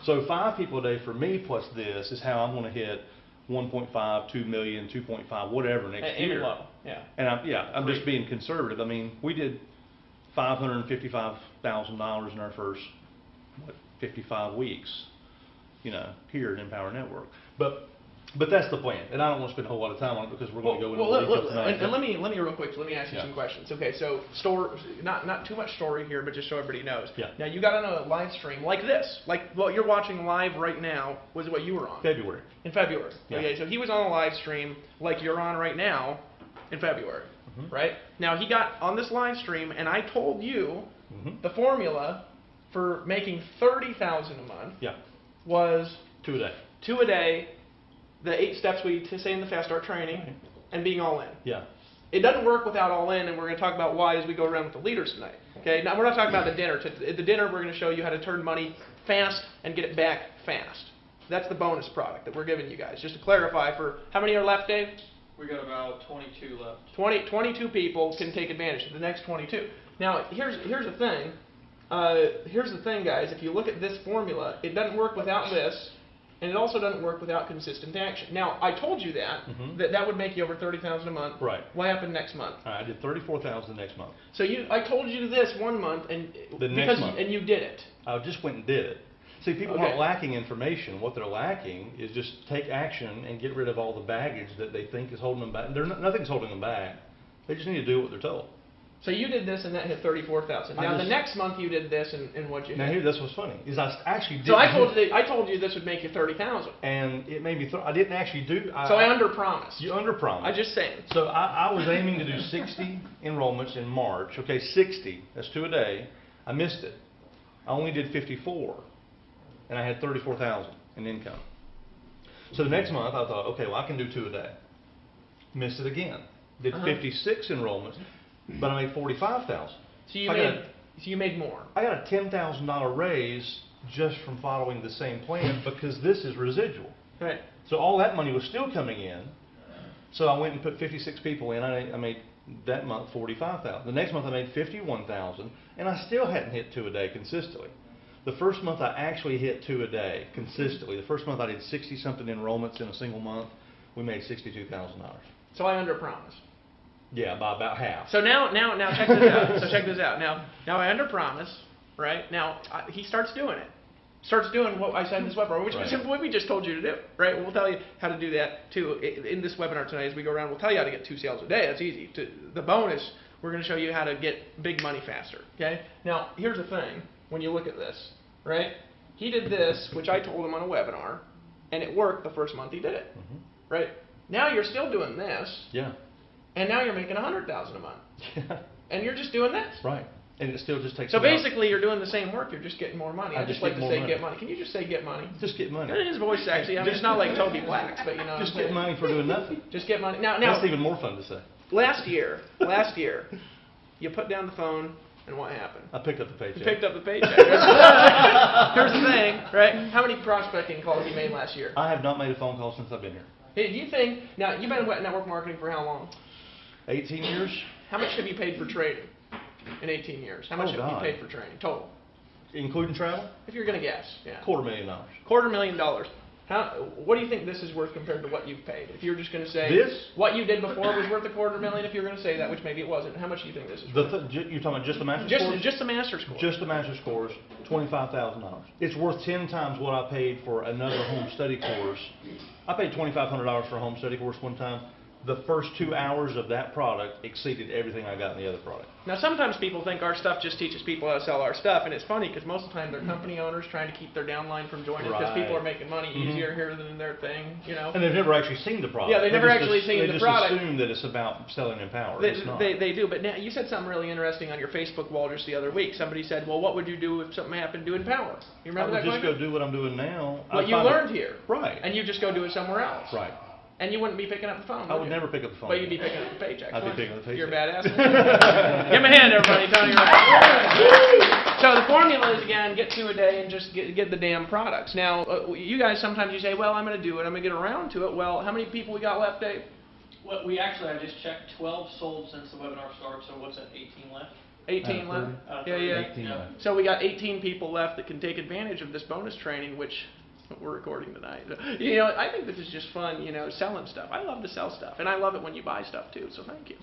So 5 people a day for me plus this is how I'm going to hit 1.5, 2 million, 2.5, whatever next year. Low. Yeah. And I'm just being conservative. I mean, we did $555,000 in our first 55 weeks, you know, here at Empower Network. But that's the plan, and I don't want to spend a whole lot of time on it because we're going to go into detail tonight. And let me real quick. Let me ask you some questions. Okay, so not too much story here, but just so everybody knows. Yeah. Now you got on a live stream like this, like what you're watching live right now was what you were on. February. In February. Yeah. Okay, so he was on a live stream like you're on right now in February, right? Now he got on this live stream, and I told you the formula for making $30,000 a month. Yeah. Was 2 a day. 2 a day. The 8 steps we say in the Fast Start training, and being all in. Yeah. It doesn't work without all in, and we're going to talk about why as we go around with the leaders tonight. Okay. Now we're not talking about the dinner. At the dinner, we're going to show you how to turn money fast and get it back fast. That's the bonus product that we're giving you guys. Just to clarify, for how many are left, Dave? We got about 22 left. 22 people can take advantage of the next 22. Now here's the thing. here's the thing, guys. If you look at this formula, it doesn't work without this, and it also doesn't work without consistent action. Now, I told you that that would make you over $30,000 a month. Right. What happened next month? I did $34,000 next month. So I told you this one month, and and you did it. I just went and did it. See, people Okay. aren't lacking information. What they're lacking is just take action and get rid of all the baggage that they think is holding them back. Nothing's holding them back. They just need to do what they're told. So you did this, and that hit 34,000. Now the next month you did this, and what you Now hit? here, this was funny. Is I actually did. So I told you this would make you 30,000. And it made me. I didn't actually do. So I underpromised. You underpromised. I just saying. So I was aiming to do 60 enrollments in March. Okay, 60. That's 2 a day. I missed it. I only did 54, and I had 34,000 in income. So the next month I thought, okay, well I can do 2 a day. Missed it again. Did 56 enrollments, but I made 45,000. So you made more. I got a $10,000 raise just from following the same plan because this is residual. Right. So all that money was still coming in. So I went and put 56 people in. I made that month 45,000. The next month I made 51,000, and I still hadn't hit 2 a day consistently. The first month I actually hit 2 a day consistently. The first month I did 60-something enrollments in a single month. We made $62,000. So I underpromised. Yeah, by about half. So now check this out. So check this out. Now I underpromise, right? Now he starts doing it. Starts doing what I said in this webinar, which is what we just told you to do, right? We'll tell you how to do that too in this webinar tonight as we go around. We'll tell you how to get 2 sales a day. That's easy. The bonus, we're going to show you how to get big money faster. Okay. Now here's the thing. When you look at this, right? He did this, which I told him on a webinar, and it worked the first month he did it, right? Now you're still doing this. Yeah. And now you're making $100,000 a month. And you're just doing this. Right. And it still just takes. So basically, you're doing the same work. You're just getting more money. I just like to say money. get money. Can you just say get money? Just get money. His voice sexy. I mean, it's not like Toby Black's, but you know. Just get money for doing nothing. Just get money. Now that's even more fun to say. Last year, you put down the phone, and what happened? I picked up the paycheck. You picked up the paycheck. Here's the thing, right? How many prospecting calls you made last year? I have not made a phone call since I've been here. Hey, do you think now you've been in network marketing for how long? 18 years. How much have you paid for training in 18 years? How much have you paid for training total? Including travel? If you're going to guess, yeah. $250,000. $250,000. What do you think this is worth compared to what you've paid? If you're just going to say what you did before was worth $250,000, if you're going to say that, which maybe it wasn't, how much do you think this is worth? You're talking about just the master's course? Just the master's course. Just the master's course, $25,000. It's worth 10 times what I paid for another home study course. I paid $2,500 for a home study course one time. The first 2 hours of that product exceeded everything I got in the other product. Now, sometimes people think our stuff just teaches people how to sell our stuff, and it's funny because most of the time they're company owners trying to keep their downline from joining because people are making money easier here than their thing, you know. And they've never actually seen the product. Yeah, they've never actually seen the product. They just assume that it's about selling Empower. It's not. They do, but now you said something really interesting on your Facebook wall just the other week. Somebody said, well, what would you do if something happened to Empower? You remember that? I would just go do what I'm doing now. What you learned here. Right. And you just go do it somewhere else. Right. And you wouldn't be picking up the phone, I would never pick up the phone. But you'd be picking up the paycheck. I'd be picking up the paycheck. You're a badass. Give him a hand, everybody. Tony Ryan. So the formula is, again, get 2 a day and just get the damn products. Now, you guys, sometimes you say, well, I'm going to do it. I'm going to get around to it. Well, how many people we got left, Dave? Well, I just checked 12 sold since the webinar started, so what's that, 18 left? 18 left? Yeah. 18 left. So we got 18 people left that can take advantage of this bonus training, which we're recording tonight. You know, I think this is just fun, you know, selling stuff. I love to sell stuff, and I love it when you buy stuff too, so thank you.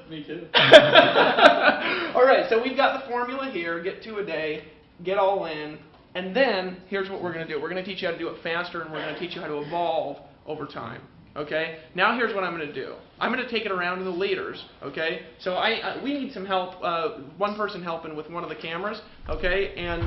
Me too. All right, so we've got the formula here, get 2 a day, get all in, and then here's what we're going to do. We're going to teach you how to do it faster, and we're going to teach you how to evolve over time. Okay? Now here's what I'm going to do. I'm going to take it around to the leaders. Okay? So we need some help. One person helping with one of the cameras. Okay? And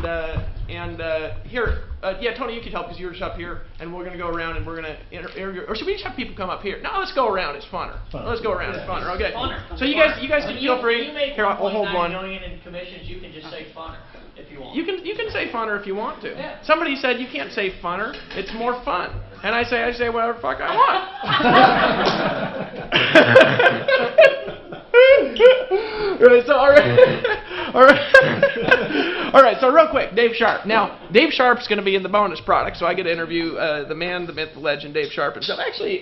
here, yeah, Tony, you could help because you're just up here, and we're going to go around and we're going to interview. Or should we just have people come up here? No, let's go around. It's funner. Let's go around. It's funner. Okay. Funner. So you guys can feel free. You make here, I'll hold one. $1.9 million in commissions. You can just say funner if you want. You can say funner if you want to. Yeah. Somebody said you can't say funner. It's more fun. And I say whatever the fuck I want. Right, so all right. So real quick, Dave Sharp. Now, Dave Sharp's going to be in the bonus product, so I get to interview the man, the myth, the legend, Dave Sharp himself. Actually,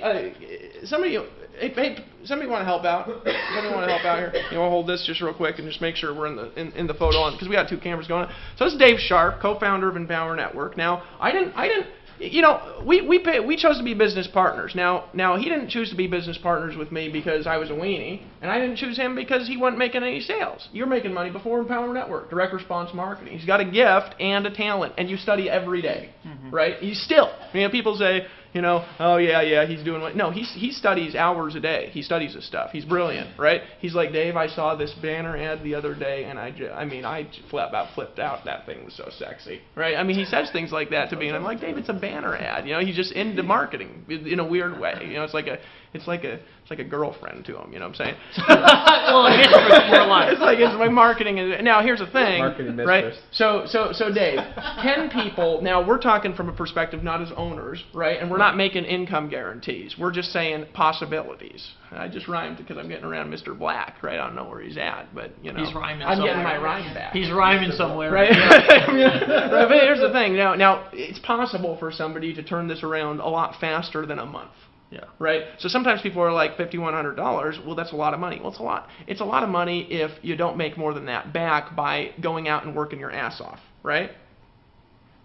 some of you, hey, somebody want to help out? Somebody want to help out here? You want to hold this just real quick and just make sure we're in the photo on, because we got 2 cameras going on. So this is Dave Sharp, co-founder of Empower Network. Now, I didn't. You know, we chose to be business partners. Now he didn't choose to be business partners with me because I was a weenie, and I didn't choose him because he wasn't making any sales. You're making money before Empower Network, direct response marketing. He's got a gift and a talent, and you study every day, right? You still, people say, oh yeah, he's doing what? No, he studies hours a day. He studies this stuff. He's brilliant, right? He's like, Dave, I saw this banner ad the other day, and I flipped out. That thing was so sexy, right? I mean, he says things like that to me, and I'm like, Dave, it's a banner ad. He's just into marketing in a weird way. It's like a girlfriend to him. You know what I'm saying? Well, I guess it's more like. It's my marketing. Now here's the thing, Marketing right? mistress. So Dave, 10 people. Now we're talking from a perspective not as owners, right? And we're not making income guarantees. We're just saying possibilities. I just rhymed because I'm getting around Mr. Black, right? I don't know where he's at, but He's rhyming I'm somewhere. getting my rhyme back. He's rhyming somewhere. Right? Right, but here's the thing. Now it's possible for somebody to turn this around a lot faster than a month. Yeah. Right. So sometimes people are like $5,100. Well, that's a lot of money. Well, it's a lot. It's a lot of money if you don't make more than that back by going out and working your ass off. Right.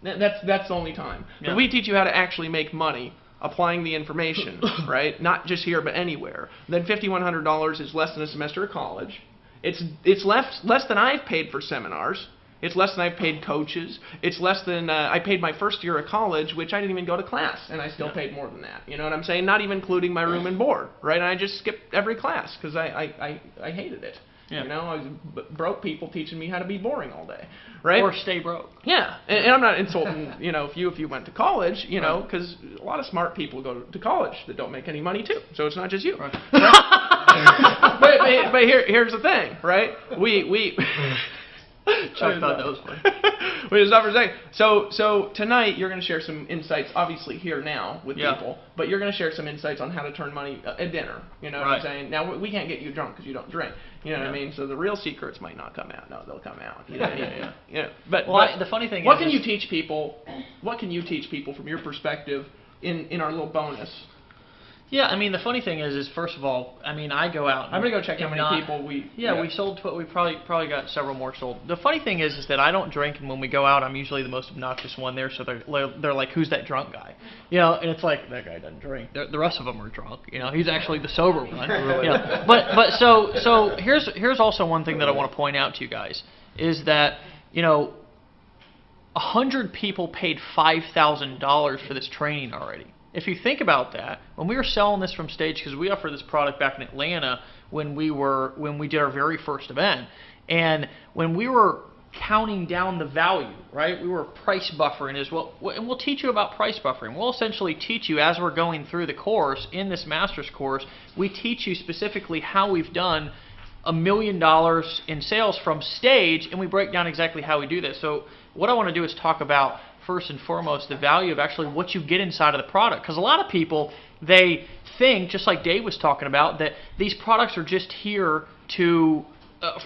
That's the only time. Yeah. But we teach you how to actually make money applying the information. Right. Not just here, but anywhere. Then $5,100 is less than a semester of college. It's less than I've paid for seminars. It's less than I've paid coaches. It's less than I paid my first year of college, which I didn't even go to class, and I still paid more than that. You know what I'm saying? Not even including my room and board, right? And I just skipped every class because I hated it. Yeah. I was broke people teaching me how to be boring all day, right? Or stay broke. Yeah, and I'm not insulting, if you went to college, because a lot of smart people go to college that don't make any money too. So it's not just you. Right. but here's the thing, right? We Chuck thought that was funny. Wait, stop for a second. So tonight you're going to share some insights, obviously here now with people, but you're going to share some insights on how to turn money at dinner. You know what I'm saying? Now we can't get you drunk because you don't drink. You know what I mean? So the real secrets might not come out. No, they'll come out. But the funny thing what is, can you teach people? What can you teach people from your perspective in our little bonus? Yeah, I mean, the funny thing is first of all, I mean, I go out. I'm gonna go check how many people we. Yeah, we sold. We probably got several more sold. The funny thing is that I don't drink, and when we go out, I'm usually the most obnoxious one there. So they're like, "Who's that drunk guy?" And it's like that guy doesn't drink. The rest of them are drunk. He's actually the sober one. But so here's also one thing that I want to point out to you guys is that 100 people paid $5,000 for this training already. If you think about that, when we were selling this from stage, because we offered this product back in Atlanta when we did our very first event, and when we were counting down the value, right? We were price buffering as well, and we'll teach you about price buffering. We'll essentially teach you as we're going through the course in this master's course. We teach you specifically how we've done $1 million in sales from stage, and we break down exactly how we do this. So what I want to do is talk about first and foremost the value of actually what you get inside of the product, because a lot of people, they think, just like Dave was talking about, that these products are just here to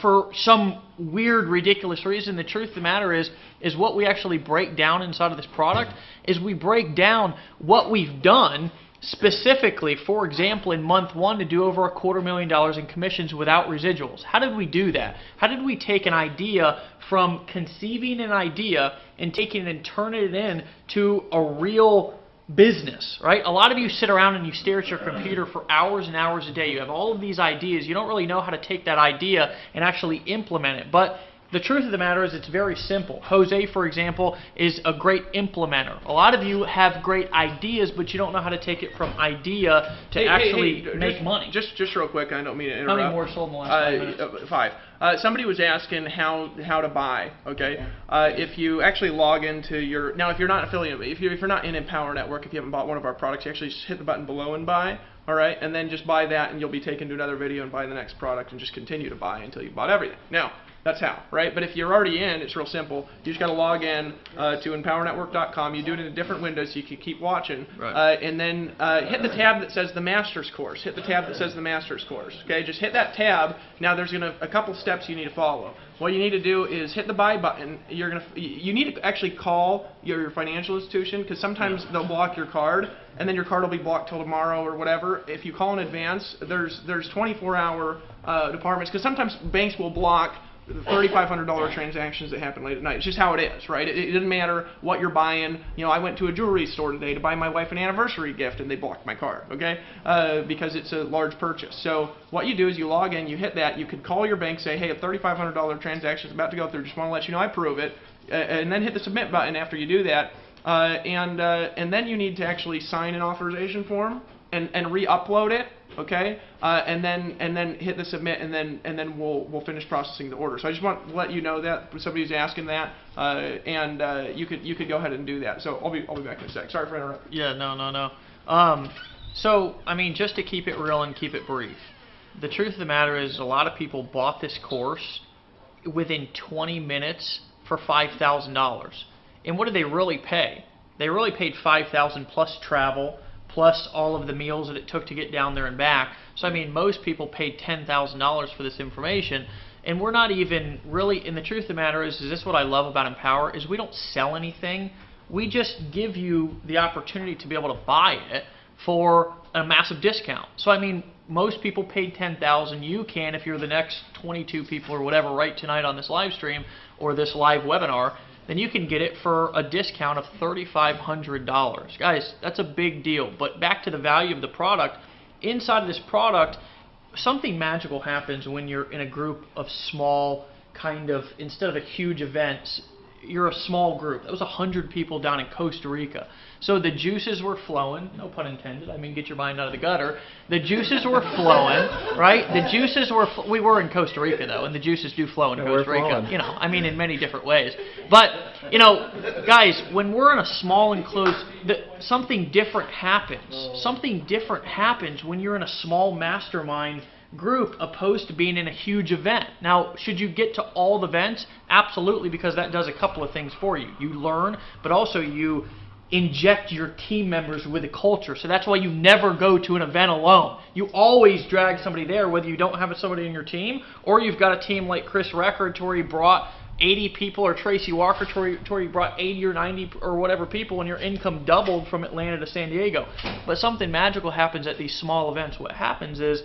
for some weird, ridiculous reason. The truth of the matter is what we actually break down inside of this product is we break down what we've done specifically, for example, in month 1 to do over $250,000 in commissions without residuals. How did we do that? How did we take an idea from conceiving an idea and taking it and turning it into a real business, right? A lot of you sit around and you stare at your computer for hours and hours a day. You have all of these ideas. You don't really know how to take that idea and actually implement it. But the truth of the matter is it's very simple. Jose, for example, is a great implementer. A lot of you have great ideas, but you don't know how to take it from idea to actually make money. Just real quick, I don't mean to interrupt. How many more sold in the last 5 minutes? 5. Somebody was asking how to buy. Okay, if you actually log into your if you're not affiliate, if you're not in Empower Network, if you haven't bought one of our products, you actually just hit the button below and buy. All right, and then just buy that, and you'll be taken to another video and buy the next product, and just continue to buy until you've bought everything. Now, That's how, right? But if you're already in, it's real simple. You just got to log in to EmpowerNetwork.com. You do it in a different window so you can keep watching. Right. And then hit the tab that says the Master's Course. Hit the tab that says the Master's Course. Okay, just hit that tab. Now there's a couple steps you need to follow. What you need to do is hit the buy button. You need to actually call your financial institution, because sometimes they'll block your card, and then your card will be blocked till tomorrow or whatever. If you call in advance, there's 24-hour departments, because sometimes banks will block $3,500 transactions that happen late at night. It's just how it is, right? It doesn't matter what you're buying. You know, I went to a jewelry store today to buy my wife an anniversary gift, and they blocked my card, okay? Because it's a large purchase. So what you do is you log in, you hit that, you could call your bank, say, hey, a $3,500 transaction is about to go through, just want to let you know I approve it, and then hit the submit button after you do that, and then you need to actually sign an authorization form and re-upload it. Okay, and then hit the submit, and then we'll finish processing the order. So I just want to let you know that somebody's asking that, and you could go ahead and do that. So I'll be back in a sec. Sorry for interrupting. Yeah, no. So I mean, just to keep it real and keep it brief, the truth of the matter is a lot of people bought this course within 20 minutes for $5,000, and what did they really pay? They really paid $5,000 plus travel, plus all of the meals that it took to get down there and back. So I mean, most people paid $10,000 for this information, and we're not even really, and the truth of the matter is this what I love about Empower, is we don't sell anything. We just give you the opportunity to be able to buy it for a massive discount. So I mean, most people paid $10,000. You can, if you're the next 22 people or whatever right tonight on this live stream or this live webinar, then you can get it for a discount of $3,500. Guys, that's a big deal. But back to the value of the product, inside of this product, something magical happens when you're in a group of small, kind of, instead of a huge event, you're a small group. That was 100 people down in Costa Rica. So the juices were flowing, no pun intended, I mean get your mind out of the gutter. The juices were flowing, right? The juices were, we were in Costa Rica though, and the juices do flow in Costa Rica. You know, I mean in many different ways. But, you know, guys, when we're in a small enclosed, something different happens. Something different happens when you're in a small mastermind group opposed to being in a huge event. Now, should you get to all the events? Absolutely, because that does a couple of things for you. You learn, but also you inject your team members with a culture. So that's why you never go to an event alone. You always drag somebody there, whether you don't have somebody in your team or you've got a team like Chris Record, where he brought 80 people, or Tracy Walker, where he brought 80 or 90 or whatever people, and your income doubled from Atlanta to San Diego. But something magical happens at these small events. What happens is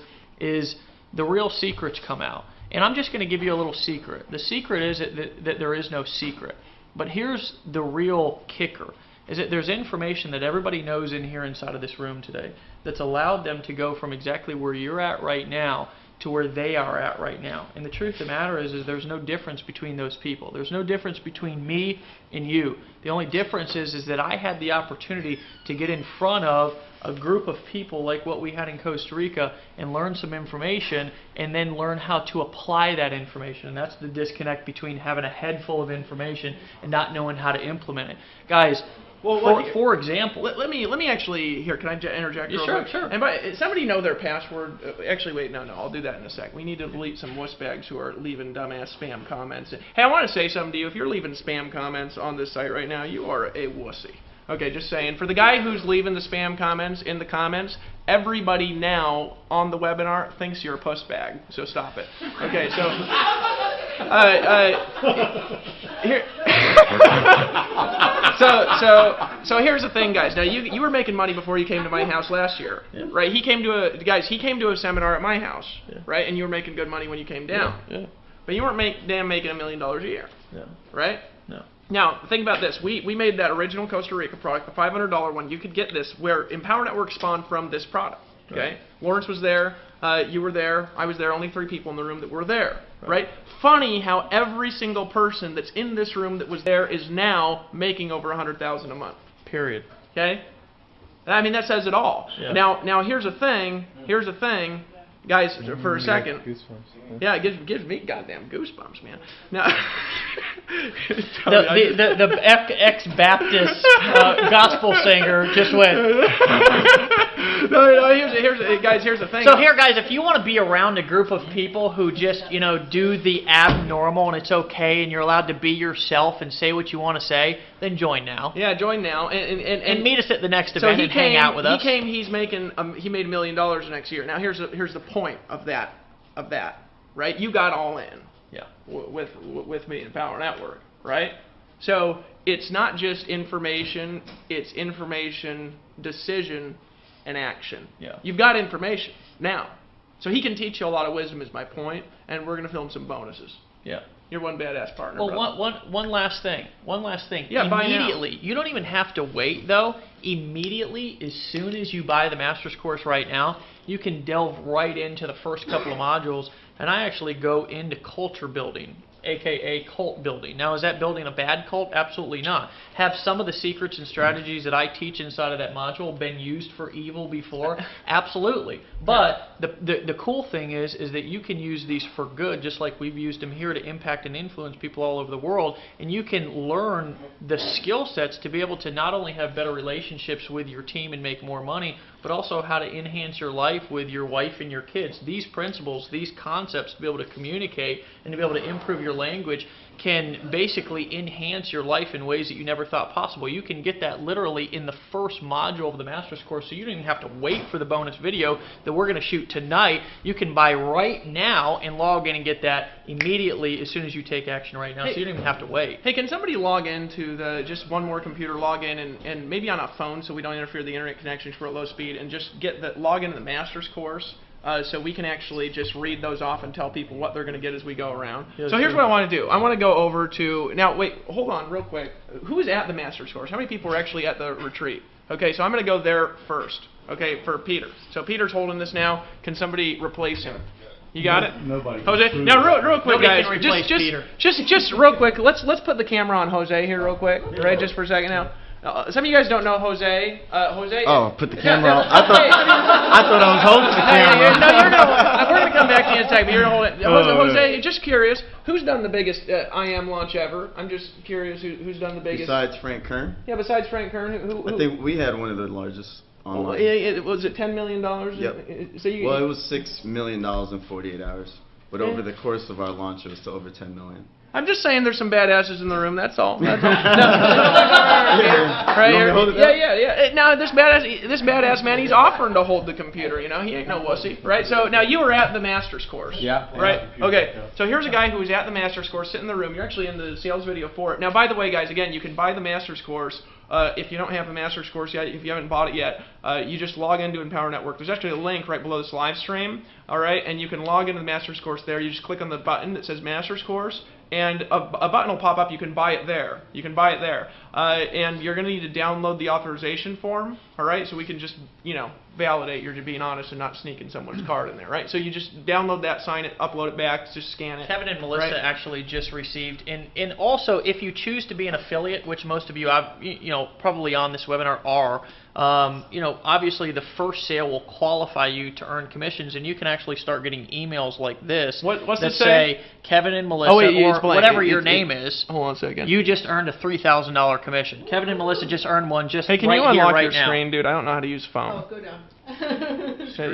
the real secrets come out. And I'm just going to give you a little secret. The secret is that there is no secret. But here's the real kicker, is that there's information that everybody knows in here inside of this room today that's allowed them to go from exactly where you're at right now to where they are at right now. And the truth of the matter is there's no difference between those people. There's no difference between me and you. The only difference is that I had the opportunity to get in front of a group of people like what we had in Costa Rica and learn some information and then learn how to apply that information. And that's the disconnect between having a head full of information and not knowing how to implement it. Guys, for example, let me actually here. Can I interject? Yeah, real quick? Sure. And somebody know their password? Actually, wait, no, I'll do that in a sec. We need to delete some wussbags who are leaving dumbass spam comments. Hey, I want to say something to you. If you're leaving spam comments on this site right now, you are a wussy. Okay, just saying. For the guy who's leaving the spam comments in the comments, everybody now on the webinar thinks you're a puss bag. So stop it. Okay, so here. So here's the thing, guys. Now you were making money before you came to my house last year, right? He came to a seminar at my house, right? And you were making good money when you came down. Yeah. But you weren't making $1 million a year, right? No. Now, think about this. We made that original Costa Rica product, the $500 one. You could get this where Empower Network spawned from this product. Okay, Right. Lawrence was there, you were there, I was there. Only 3 people in the room that were there. Right? Funny how every single person that's in this room that was there is now making over $100,000 a month. Period. Okay, I mean that says it all. Yeah. Now here's the thing. Guys, for a second. Yeah, it gives me goddamn goosebumps, man. Now, the ex-Baptist gospel singer just went. Here's the thing. So here, guys, if you want to be around a group of people who just, do the abnormal and it's okay and you're allowed to be yourself and say what you want to say, then join now. Yeah, join now And meet us at the next event and hang out with us. He made $1 million next year. Now here's the point of that, right? You got all in. Yeah. With me and Power Network, right? So it's not just information, it's information, decision, and action. Yeah. You've got information now. So he can teach you a lot of wisdom is my point, and we're going to film some bonuses. Yeah. You're one badass partner, Well, brother. one last thing. Yeah, buy now. Immediately. You don't even have to wait, though. Immediately, as soon as you buy the master's course right now, you can delve right into the first couple of modules, and I actually go into culture building, aka cult building. Now, is that building a bad cult? Absolutely not. Have some of the secrets and strategies that I teach inside of that module been used for evil before? Absolutely. But the cool thing is that you can use these for good, just like we've used them here to impact and influence people all over the world, and you can learn the skill sets to be able to not only have better relationships with your team and make more money, but also how to enhance your life with your wife and your kids. These principles, these concepts, to be able to communicate and to be able to improve your language can basically enhance your life in ways that you never thought possible. You can get that literally in the first module of the master's course, so you don't even have to wait for the bonus video that we're going to shoot tonight. You can buy right now and log in and get that immediately as soon as you take action right now, so you don't even have to wait. Hey, can somebody log into just one more computer, log in, and maybe on a phone so we don't interfere with the internet connection for a low speed, and just log into the master's course? So we can actually just read those off and tell people what they're going to get as we go around. So here's what I want to do. I want to go over to... Now, wait, hold on real quick. Who is at the master's course? How many people are actually at the retreat? Okay, so I'm going to go there first, okay, for Peter. So Peter's holding this now. Can somebody replace him? You got it? Nobody. Jose? Now, real quick, Nobody guys. can replace Peter. Just real quick. Let's put the camera on Jose here real quick, right, just for a second now. Some of you guys don't know Jose. Jose. Oh, put the camera on. I thought I was holding the camera. No, you're gonna. We're gonna come back to you in a second, but you're gonna hold it. Jose, just curious, who's done the biggest I Am launch ever? I'm just curious who's done the biggest. Besides Frank Kern? Yeah, besides Frank Kern, who? I think we had one of the largest online. Was it $10 million? Yep. So well, it was $6 million in 48 hours, but over the course of our launch, it was to over 10 million. I'm just saying there's some badasses in the room, that's all. That's all. Right here? Yeah. Now, this badass man, he's offering to hold the computer, He ain't no wussy, right? So, now, you were at the master's course. Yeah. Right? Okay. So, here's a guy who was at the master's course, sitting in the room. You're actually in the sales video for it. Now, by the way, guys, again, you can buy the master's course. If you don't have the master's course yet, if you haven't bought it yet, you just log into Empower Network. There's actually a link right below this live stream, all right? And you can log into the master's course there. You just click on the button that says master's course, and a button will pop up. You can buy it there. And you're going to need to download the authorization form, all right? So we can just, validate you're being honest and not sneaking someone's card in there, right? So you just download that, sign it, upload it back, just scan it. Kevin and Melissa actually just received, and also if you choose to be an affiliate, which most of you, probably on this webinar are, obviously the first sale will qualify you to earn commissions, and you can actually start getting emails like this what's that it say? Kevin and Melissa, or whatever your name is. Hold on a second. You just earned a $3,000 commission. Kevin and Melissa just earned one just hey, can right you unlock here, right your now. screen, dude? I don't know how to use phone. Oh, go down. Here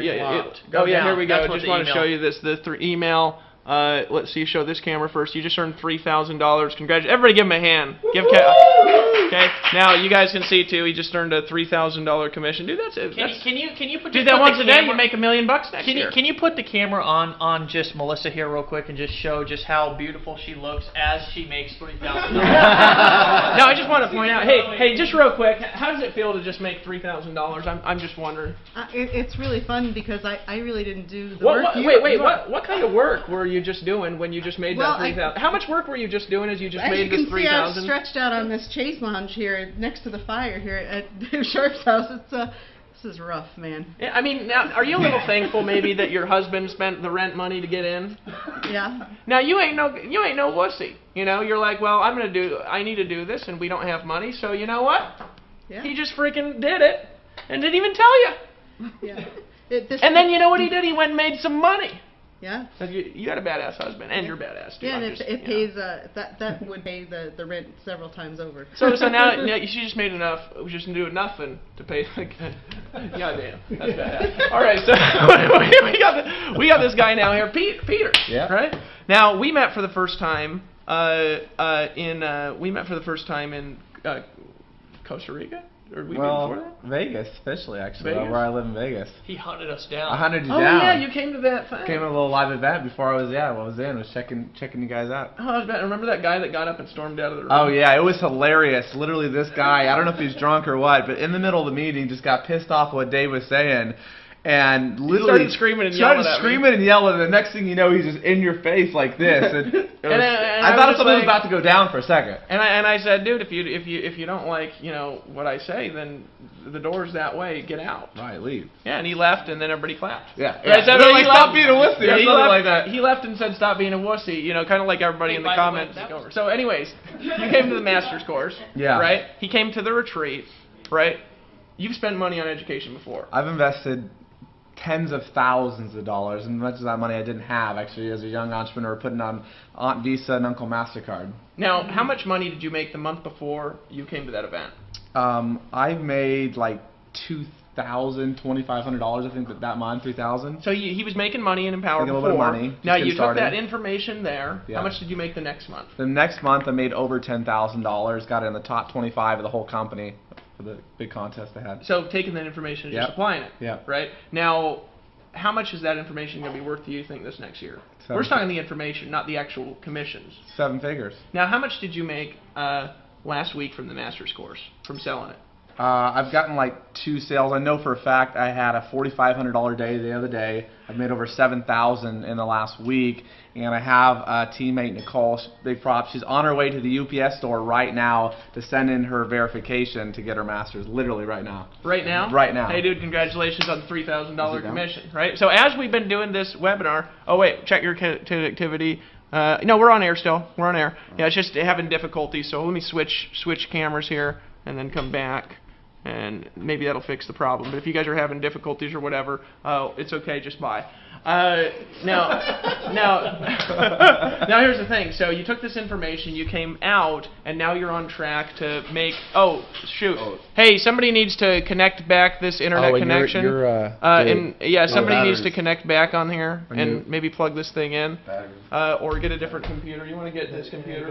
we go. That's Just want to show you this. The email. Let's see. Show this camera first. You just earned $3,000. Congratulations! Everybody, give him a hand. Okay. Now you guys can see too. He just earned a $3,000 commission, dude. That's it. Can you put do that once a day? You make $1 million next year. Can you put the camera on just Melissa here real quick and just show just how beautiful she looks as she makes $3,000? No, I just want to point out. Hey, just real quick. How does it feel to just make $3,000? I'm just wondering. It's really fun because I really didn't do the work. What kind of work were you just doing when you just made that $3,000? How much work were you just doing as you just made this $3,000? As you can see, I was stretched out on this chaise lounge here next to the fire here at Dave Sharp's house. This is rough, man. Yeah, I mean, now, are you a little thankful maybe that your husband spent the rent money to get in? Yeah. Now you ain't no wussy. You're like, well, I need to do this, and we don't have money, so you know what? Yeah. He just freaking did it, and didn't even tell you. Yeah. And then you know what he did? He went and made some money. Yeah. You got a badass husband, and you're badass too. Yeah, and I'm it, just, it you pays that would pay the rent several times over. So now she just made enough. We just do nothing to pay. Goddamn, that's badass. All right, so we got this guy now here, Peter. Yeah. Right. Now we met for the first time in Costa Rica. Or we before that? Vegas, especially actually, Vegas? where I live in Vegas. He hunted us down. I hunted you Oh down. yeah, you came to that thing. Came to a little live event before I was was checking you guys out. Oh, I was bad. Remember that guy that got up and stormed out of the room? Oh yeah, it was hilarious. Literally, this guy, I don't know if he's drunk or what, but in the middle of the meeting, just got pissed off what Dave was saying, and literally started screaming and started yelling at me. screaming and yelling. And the next thing you know, he's just in your face like this. And I thought was something was like- about to go down for a second. And I said, dude, if you don't like what I say, then the door's that way. Get out. Right, leave. Yeah, and he left, and then everybody clapped. Yeah. Right, so They're he like, left. stop being a wussy or Yeah, he something left, like that. He left and said, stop being a wussy. Kind of like everybody in the By the way, comments. that was- So, anyways, you came to the master's course. Yeah. Right. He came to the retreat. Right. You've spent money on education before. I've invested tens of thousands of dollars, and much of that money I didn't have actually as a young entrepreneur, putting on Aunt Visa and Uncle MasterCard. Now, how much money did you make the month before you came to that event? I've made like $2,500, I think that month, $3,000. So he was making money in Empower Making a before. little bit of money, just Now getting you took started. that information there. Yeah. How much did you make the next month? The next month I made over $10,000, got in the top 25 of the whole company for the big contest I had. So taking that information and Yep. just applying it. Yep. Right? Now, how much is that information going to be worth, do you think, this next year? Seven We're just talking the information, not the actual commissions. 7 figures. Now, how much did you make last week from the master's course, from selling it? I've gotten like 2 sales. I know for a fact I had a $4,500 day the other day. I've made over $7,000 in the last week, and I have a teammate, Nicole, big props. She's on her way to the UPS store right now to send in her verification to get her master's, literally right now. Right now? Right now. Hey, dude, congratulations on the $3,000 Is it down? commission, right? So as we've been doing this webinar, oh, wait, check your connectivity. No, we're on air still. We're on air. Yeah, it's just having difficulties, so let me switch cameras here and then come back. And maybe that'll fix the problem. But if you guys are having difficulties or whatever, it's okay, just buy. Now here's the thing. So you took this information, you came out, and now you're on track to make. Oh shoot! Hey, somebody needs to connect back this internet connection. Somebody needs to connect back on here and maybe plug this thing in, or get a different computer. You want to get this computer?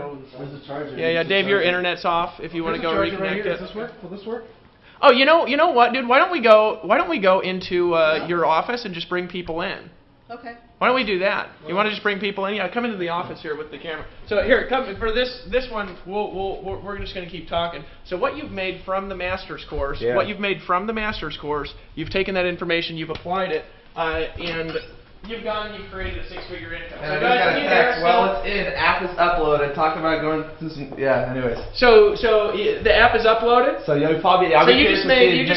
Yeah, Dave, your internet's off. If you want to go reconnect it. Does this work? Will this work? Oh, you know what, dude? Why don't we go into your office and just bring people in? Okay. Why don't we do that? You want to just bring people in? Yeah, come into the office here with the camera. So here, come for this one. We're just going to keep talking. So what you've made from the master's course, you've taken that information, you've applied it, and you've created a 6-figure income. And So I guys, just got are a you there text. still? Well, it's in. App is uploaded. Talking about going through some. Yeah. Anyways. So the app is uploaded. So you'll probably. So you just made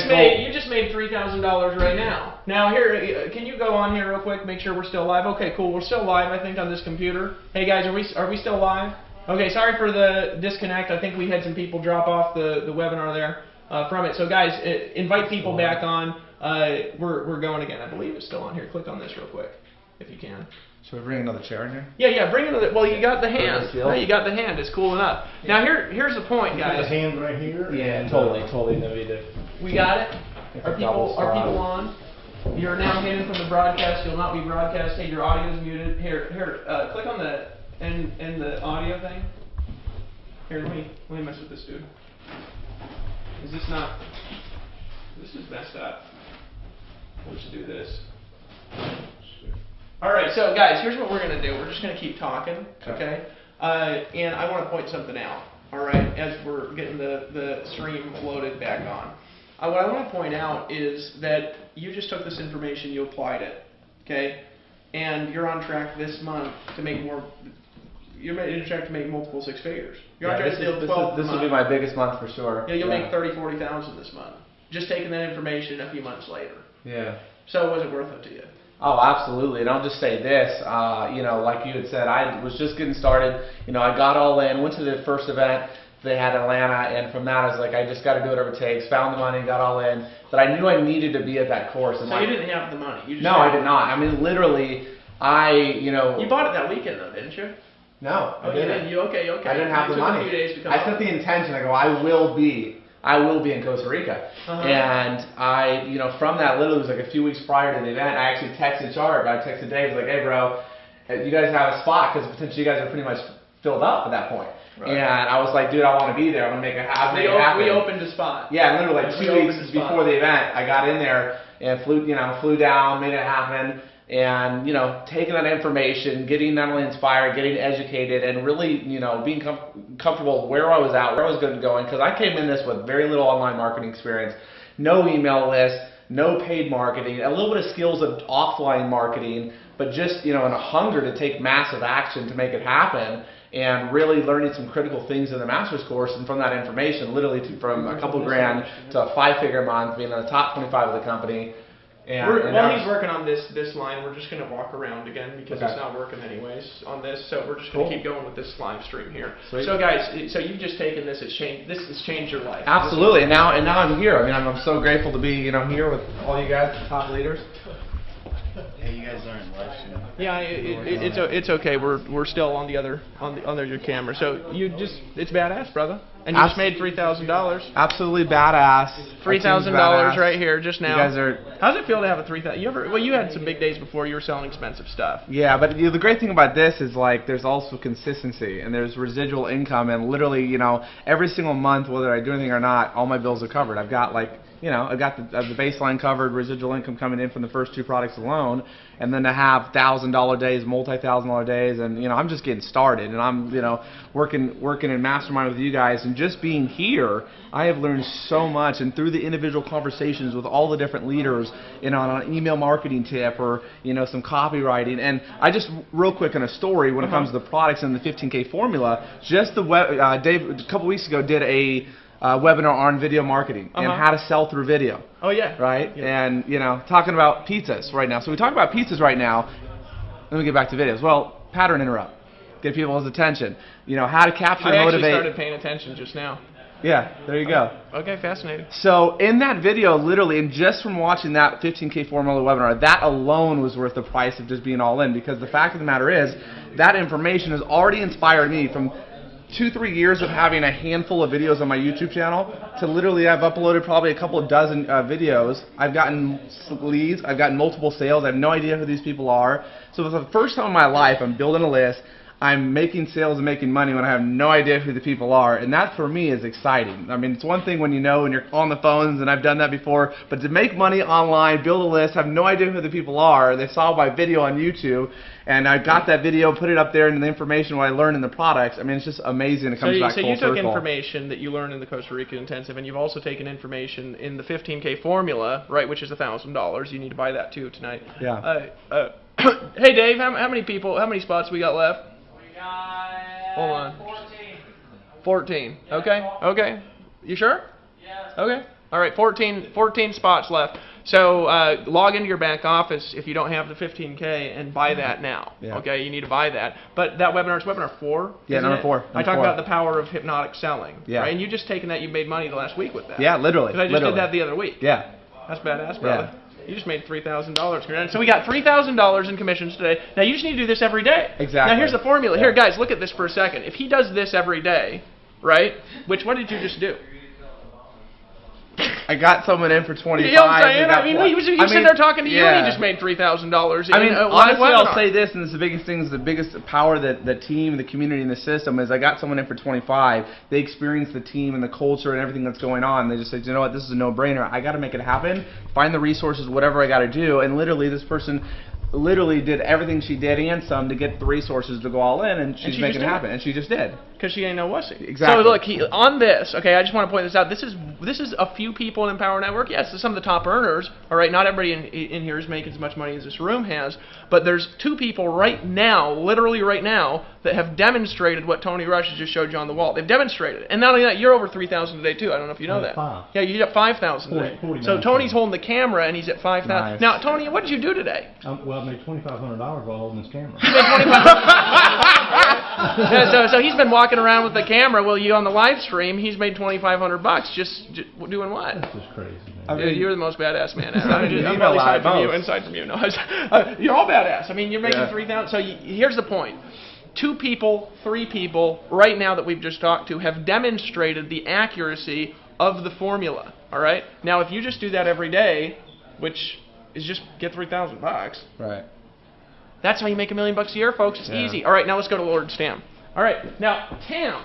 $3,000 right now. Now here, can you go on here real quick? Make sure we're still live. Okay, cool. We're still live. I think on this computer. Hey guys, are we still live? Okay. Sorry for the disconnect. I think we had some people drop off the webinar there from it. So guys, invite people back on. We're going again. I believe it's still on here. Click on this real quick, if you can. Should we bring another chair in here? Yeah, bring another. Well, you got the hand. Feel? You got the hand. It's cool enough. Now here's the point, guys. The hand right here. Yeah, totally. No, we did. We got it. Are people on? You're now hidden from the broadcast. You'll not be broadcast. Hey, your audio is muted. Here. Click on the in the audio thing. Here, let me mess with this dude. Is this not? This is messed up. We'll just do this. All right, so guys, here's what we're gonna do. We're just gonna keep talking, okay? And I want to point something out. All right, as we're getting the stream loaded back on. What I want to point out is that you just took this information, you applied it, okay? And you're on track this month to make more. You're on track to make multiple 6 figures. You're on track to do 12 This will be my biggest month for sure. Yeah, you'll make 30,000-40,000 this month. Just taking that information a few months later. Yeah. So was it worth it to you? Oh, absolutely. And I'll just say this, like you had said, I was just getting started. I got all in, went to the first event they had in Atlanta, and from that I was like, I just got to do whatever it takes. Found the money, got all in. But I knew I needed to be at that course. And So you didn't have the money? No, I did not. I mean, literally, You bought it that weekend though, didn't you? No, Oh, you didn't. You okay? I didn't have It the took money. A few days to come I up. set the intention. I go, I will be in Costa Rica. And from that, literally, it was like a few weeks prior to the event, I actually texted Sharp. I texted Dave, like, hey, bro, you guys have a spot because potentially you guys are pretty much filled up at that point. Right. And I was like, dude, I want to be there. I'm gonna make it happen. We opened a spot. Yeah, literally like We 2 opened weeks the spot. before the event, I got in there and flew down, made it happen. And taking that information, getting not only inspired, getting educated, and really being comfortable where I was at, where I was going. Because I came in this with very little online marketing experience, no email list, no paid marketing, a little bit of skills of offline marketing, but just and a hunger to take massive action to make it happen. And really learning some critical things in the master's course, and from that information, literally from a couple grand to a 5-figure month, being in the top 25 of the company. While he's working on this line, we're just going to walk around again because it's not working anyways on this. So we're just going to keep going with this live stream here. Sweet. So guys, you've just taken this. This has changed your life. Absolutely, and now I'm here. I mean, I'm so grateful to be here with all you guys, the top leaders. Hey, you guys aren't live streaming. Yeah, it's okay. We're still on the other your camera. So it's badass, brother. And you just made $3,000. Absolutely badass. $3,000 right here just now. You guys are. How does it feel to have a $3,000? You had some big days before. You were selling expensive stuff. Yeah, but the great thing about this is there's also consistency and there's residual income, and literally every single month, whether I do anything or not, all my bills are covered. I've got I've got the baseline covered, residual income coming in from the first 2 products alone, and then to have $1,000 days, multi-$1,000 days, and I'm just getting started, and I'm working in mastermind with you guys, and just being here, I have learned so much, and through the individual conversations with all the different leaders, on an email marketing tip or some copywriting, and I just real quick on a story when it comes to the products and the 15K formula, just Dave a couple weeks ago did a webinar on video marketing and how to sell through video. Oh yeah. Right? Yeah. And talking about pizzas right now. So we talk about pizzas right now. Let me get back to videos. Well, pattern interrupt. Get people's attention. How to capture and motivate. I actually started paying attention just now. Yeah, there you go. Okay, fascinating. So in that video, literally, and just from watching that 15K formula webinar, that alone was worth the price of just being all in, because the fact of the matter is that information has already inspired me from 2-3 years of having a handful of videos on my YouTube channel to literally I've uploaded probably a couple of dozen videos. I've gotten leads, I've gotten multiple sales, I have no idea who these people are. So for the first time in my life, I'm building a list, I'm making sales and making money when I have no idea who the people are, and that for me is exciting. I mean, it's one thing when and you're on the phones, and I've done that before, but to make money online, build a list, have no idea who the people are, they saw my video on YouTube, and I got that video, put it up there, and the information what I learned in the products, I mean, it's just amazing. It comes back full circle. So you took information that you learned in the Costa Rica Intensive, and you've also taken information in the 15K formula, right, which is $1,000. You need to buy that too tonight. Yeah. Hey Dave, how many spots we got left? Hold on. 14. Okay. You sure? Yes. Okay. All right. 14 spots left. So log into your back office if you don't have the 15K and buy that now. Yeah. Okay. You need to buy that. But that webinar is webinar 4. Yeah, number 4. I talk about the power of hypnotic selling. Yeah. Right? And you just taken that. You made money the last week with that. Yeah, literally. Because I just did that the other week. Yeah. That's badass, brother. Yeah. You just made $3,000. So we got $3,000 in commissions today. Now you just need to do this every day. Exactly. Now here's the formula. Yeah. Here, guys, look at this for a second. If he does this every day, right? What did you just do? I got someone in for 25. You know what I'm saying? I mean, he was sitting there talking to you, and he just made $3,000. I mean, honestly, I'll say this, and this is the biggest thing, is the biggest power that the team, the community, and the system is. I got someone in for 25. They experienced the team and the culture and everything that's going on. They just said, you know what, this is a no-brainer. I got to make it happen. Find the resources, whatever I got to do, and literally, this person literally did everything she did and some to get the resources to go all in, and she's making it happen, and she just did. Because she ain't no wussy. Exactly. So look, on this, okay, I just want to point this out. This is a few people in Empower Network. Yes, some of the top earners. All right, not everybody in here is making as much money as this room has, but there's 2 people right now, literally right now, that have demonstrated what Tony Rush has just showed you on the wall. They've demonstrated it. And not only that, you're over 3,000 today too. I don't know if you know that. 5. Yeah, you got 5,000 today. So Tony's holding the camera and he's at 5,000. Nice. Now, Tony, what did you do today? Well, I made $2,500 while holding this camera. You made $2,500. So he's been walking around with the camera. Well, you on the live stream, he's made $2,500 just doing what? That's just crazy, man. Dude, you're the most badass man ever. I'm You really know aside from you, most. inside from you. No, you're all badass. I mean, you're making 3,000. So here's the point. 2 people, 3 people, right now that we've just talked to, have demonstrated the accuracy of the formula. All right. Now, if you just do that every day, which is just get $3,000 bucks. Right. That's how you make $1 million a year, folks. It's easy. All right. Now let's go to Lord Tam. All right. Now, Tam.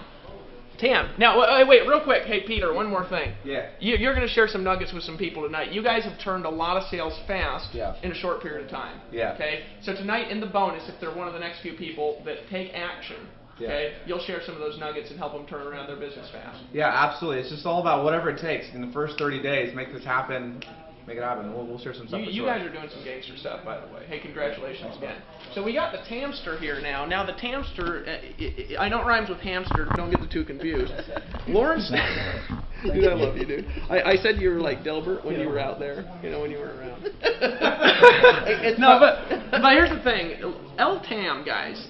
Now, wait, real quick. Hey, Peter, one more thing. Yeah. You're going to share some nuggets with some people tonight. You guys have turned a lot of sales fast Yeah. in a short period of time. Yeah. Okay? So tonight in the bonus, if they're one of the next few people that take action, okay, you'll share some of those nuggets and help them turn around their business fast. Yeah, absolutely. It's just all about whatever it takes in the first 30 days. Make this happen. Make it happen. We'll share some stuff. You guys are doing some gangster stuff, by the way. Hey, congratulations again. So we got the Tamster here now. Now the Tamster, I know it rhymes with hamster. Don't get the two confused. Lawrence, dude, I love you, dude. I said you were like Delbert when you were out there. You know, when you weren't around. No, but here's the thing. El Tam, guys,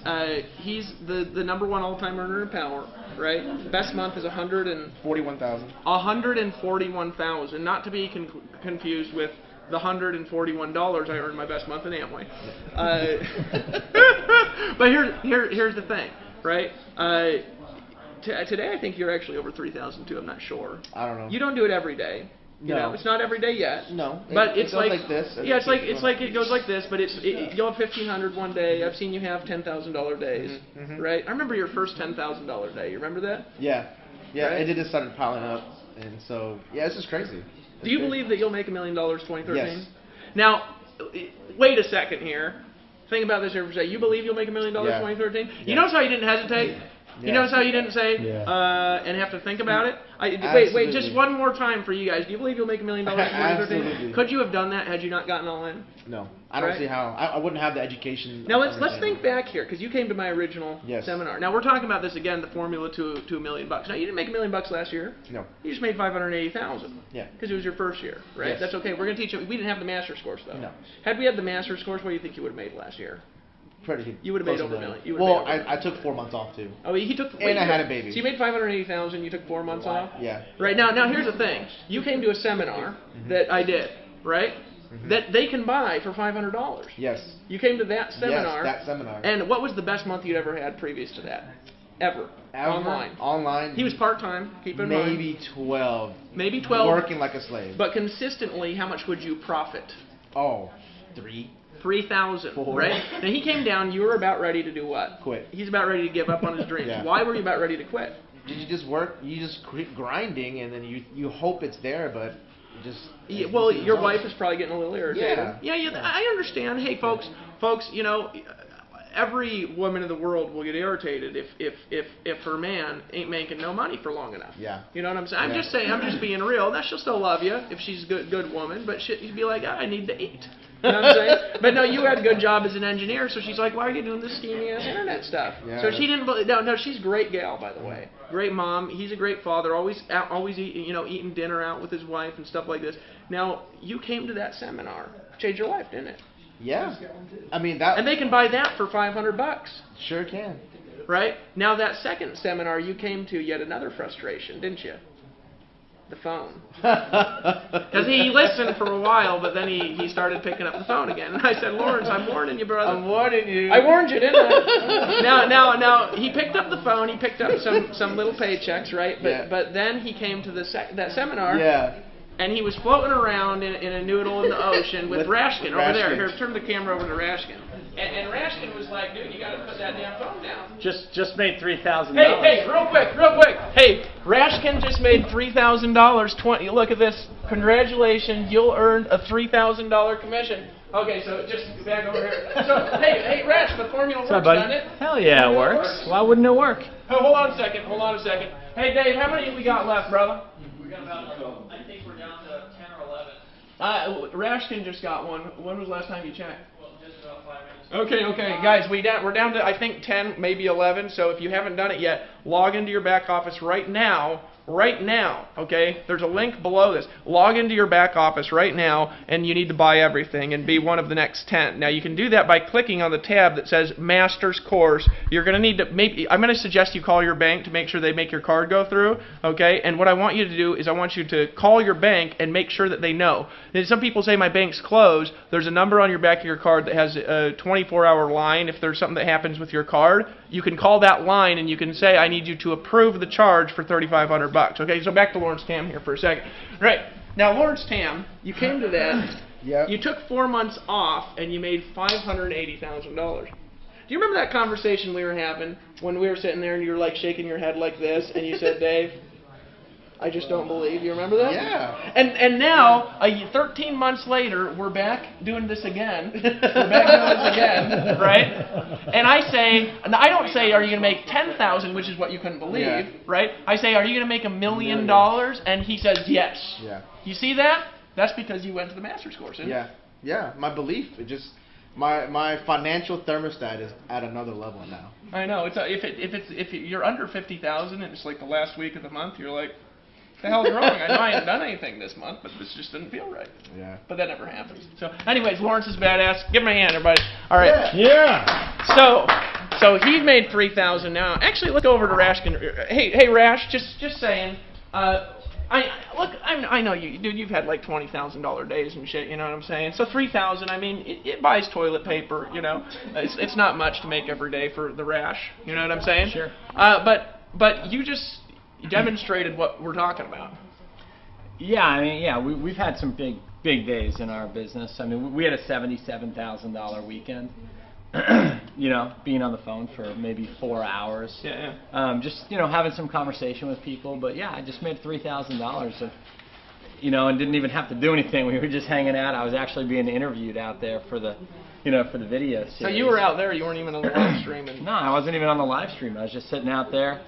he's the #1 all-time earner in power. Right, best month is 41,000. 141,000, not to be confused with the $141 I earned my best month in Amway. But here's the thing, right? Today I think you're actually over 3,000 too. I'm not sure. I don't know. You don't do it every day. You know, it's not every day yet. No. But it it's goes like this. Yeah, it's like it goes like this. But you'll have 1,500 one day. I've seen you have $10,000 days, right? I remember your first $10,000 day. You remember that? Yeah. Yeah. Right? It just started piling up, and so yeah, it's just crazy. Do you believe that you'll make $1 million 2013? Yes. Now, wait a second here. Think about this here for a second. You believe you'll make $1 million 2013? You notice how you didn't hesitate? You notice how you didn't say and have to think about it? Wait, just one more time for you guys. Do you believe you'll make $1 million in 2013? Absolutely. Could you have done that had you not gotten all in? No, I don't see how. I wouldn't have the education. Now let's think back here, because you came to my original Yes. seminar. Now we're talking about this again, the formula to $1 million. Now you didn't make $1 million last year. No. You just made 580,000. Yeah. Because it was your first year, right? Yes. That's okay. We're going to teach you. We didn't have the master's course though. No. Had we had the master's course, what do you think you would have made last year? Pretty. You would have made close over to $1 that. million. You would've Well, made over $1 million. I took 4 months off too. Oh, he took. And I had a baby. So you made 580,000. You took 4 months off. Yeah. Right now, here's the thing. You came to a seminar that I did, right? That they can buy for $500. Yes. You came to that seminar. Yes, that seminar. And what was the best month you'd ever had previous to that? Ever. Online. Online. He was part-time, keep in mind. Maybe 12. Maybe 12. Working like a slave. But consistently, how much would you profit? Oh, 3. 3,000, right? Now he came down, you were about ready to do what? Quit. He's about ready to give up on his dreams. Yeah. Why were you about ready to quit? Did you just work? You just quit grinding, and then you hope it's there, but you just. Yeah, well, your wife is probably getting a little irritated. Yeah. Yeah, I understand. Hey, folks, you know, every woman in the world will get irritated if her man ain't making no money for long enough. Yeah. You know what I'm saying? I'm Yeah. just saying. I'm just being real. Now she'll still love you if she's a good woman, but she'd be like, I need to eat. You know what I'm saying? But no, you had a good job as an engineer, so she's like, why are you doing this steamy ass internet stuff? Yeah. So she didn't. No, she's a great gal, by the way. Great mom. He's a great father. Always eating dinner out with his wife and stuff like this. Now you came to that seminar, changed your life, didn't it? Yeah. I mean that. And they can buy that for $500. Sure can. Right? Now that second seminar you came to, yet another frustration, didn't you? The phone. Because he listened for a while, but then he started picking up the phone again. And I said, Lawrence, I'm warning you, brother. I'm warning you. I warned you, didn't I? Now, he picked up the phone. He picked up some little paychecks, right? But then he came to that seminar. Yeah. And he was floating around in a noodle in the ocean with Rashkin over there. Rashkin. Here, turn the camera over to Rashkin. And Rashkin was like, dude, you got to put that damn phone down. Just made $3,000. Hey, real quick. Hey, Rashkin just made $3,000. Look at this. Congratulations, you'll earn a $3,000 commission. Okay, so just back over here. So, hey, Rash, the formula works, doesn't it? Hell yeah, it works. Why wouldn't it work? Oh, hold on a second. Hey, Dave, how many have we got left, brother? We got about, I think we're down to 10 or 11. Rashkin just got one. When was the last time you checked? Well, just about 5 minutes. Okay, guys, we're down to I think 10, maybe 11. So if you haven't done it yet, log into your back office right now. Right now, okay? There's a link below this. Log into your back office right now, and you need to buy everything and be one of the next 10. Now, you can do that by clicking on the tab that says Master's Course. You're going to need to, I'm going to suggest you call your bank to make sure they make your card go through, okay? And what I want you to do is I want you to call your bank and make sure that they know. And some people say my bank's closed. There's a number on your back of your card that has a 24-hour line. If there's something that happens with your card, you can call that line and you can say, I need you to approve the charge for $3,500. Okay, so back to Lawrence Tam here for a second. Right, now Lawrence Tam, you came to that, you took 4 months off and you made $580,000. Do you remember that conversation we were having when we were sitting there and you were like shaking your head like this and you said, Dave, I just don't believe. You remember that? Yeah. And now, 13 months later, we're back doing this again. We're back doing this again, right? And I don't say, are you going to make $10,000, which is what you couldn't believe, right? I say, are you going to make $1 million? And he says, yes. Yeah. You see that? That's because you went to the master's course, isn't it? Yeah. My belief, my financial thermostat is at another level now. I know. It's if you're under 50,000 and it's like the last week of the month, you're like, what the hell's wrong? I know I haven't done anything this month, but this just didn't feel right. Yeah. But that never happens. So, anyways, Lawrence is badass. Give him a hand, everybody. All right. Yeah. So he made $3,000 now. Actually, look over to Rash. Hey, Rash. Just saying. I know you, dude. You've had like $20,000 days and shit. You know what I'm saying? So $3,000. I mean, it buys toilet paper. You know, it's not much to make every day for the Rash. You know what I'm saying? Sure. But you just demonstrated what we're talking about. Yeah, I mean, we've had some big days in our business. I mean, we had a $77,000 weekend. You know, being on the phone for maybe 4 hours. Yeah. Just, you know, having some conversation with people. But yeah, I just made $3,000 of, you know, and didn't even have to do anything. We were just hanging out. I was actually being interviewed out there for the, you know, for the video series. So you were out there. You weren't even on the live stream. No, I wasn't even on the live stream. I was just sitting out there,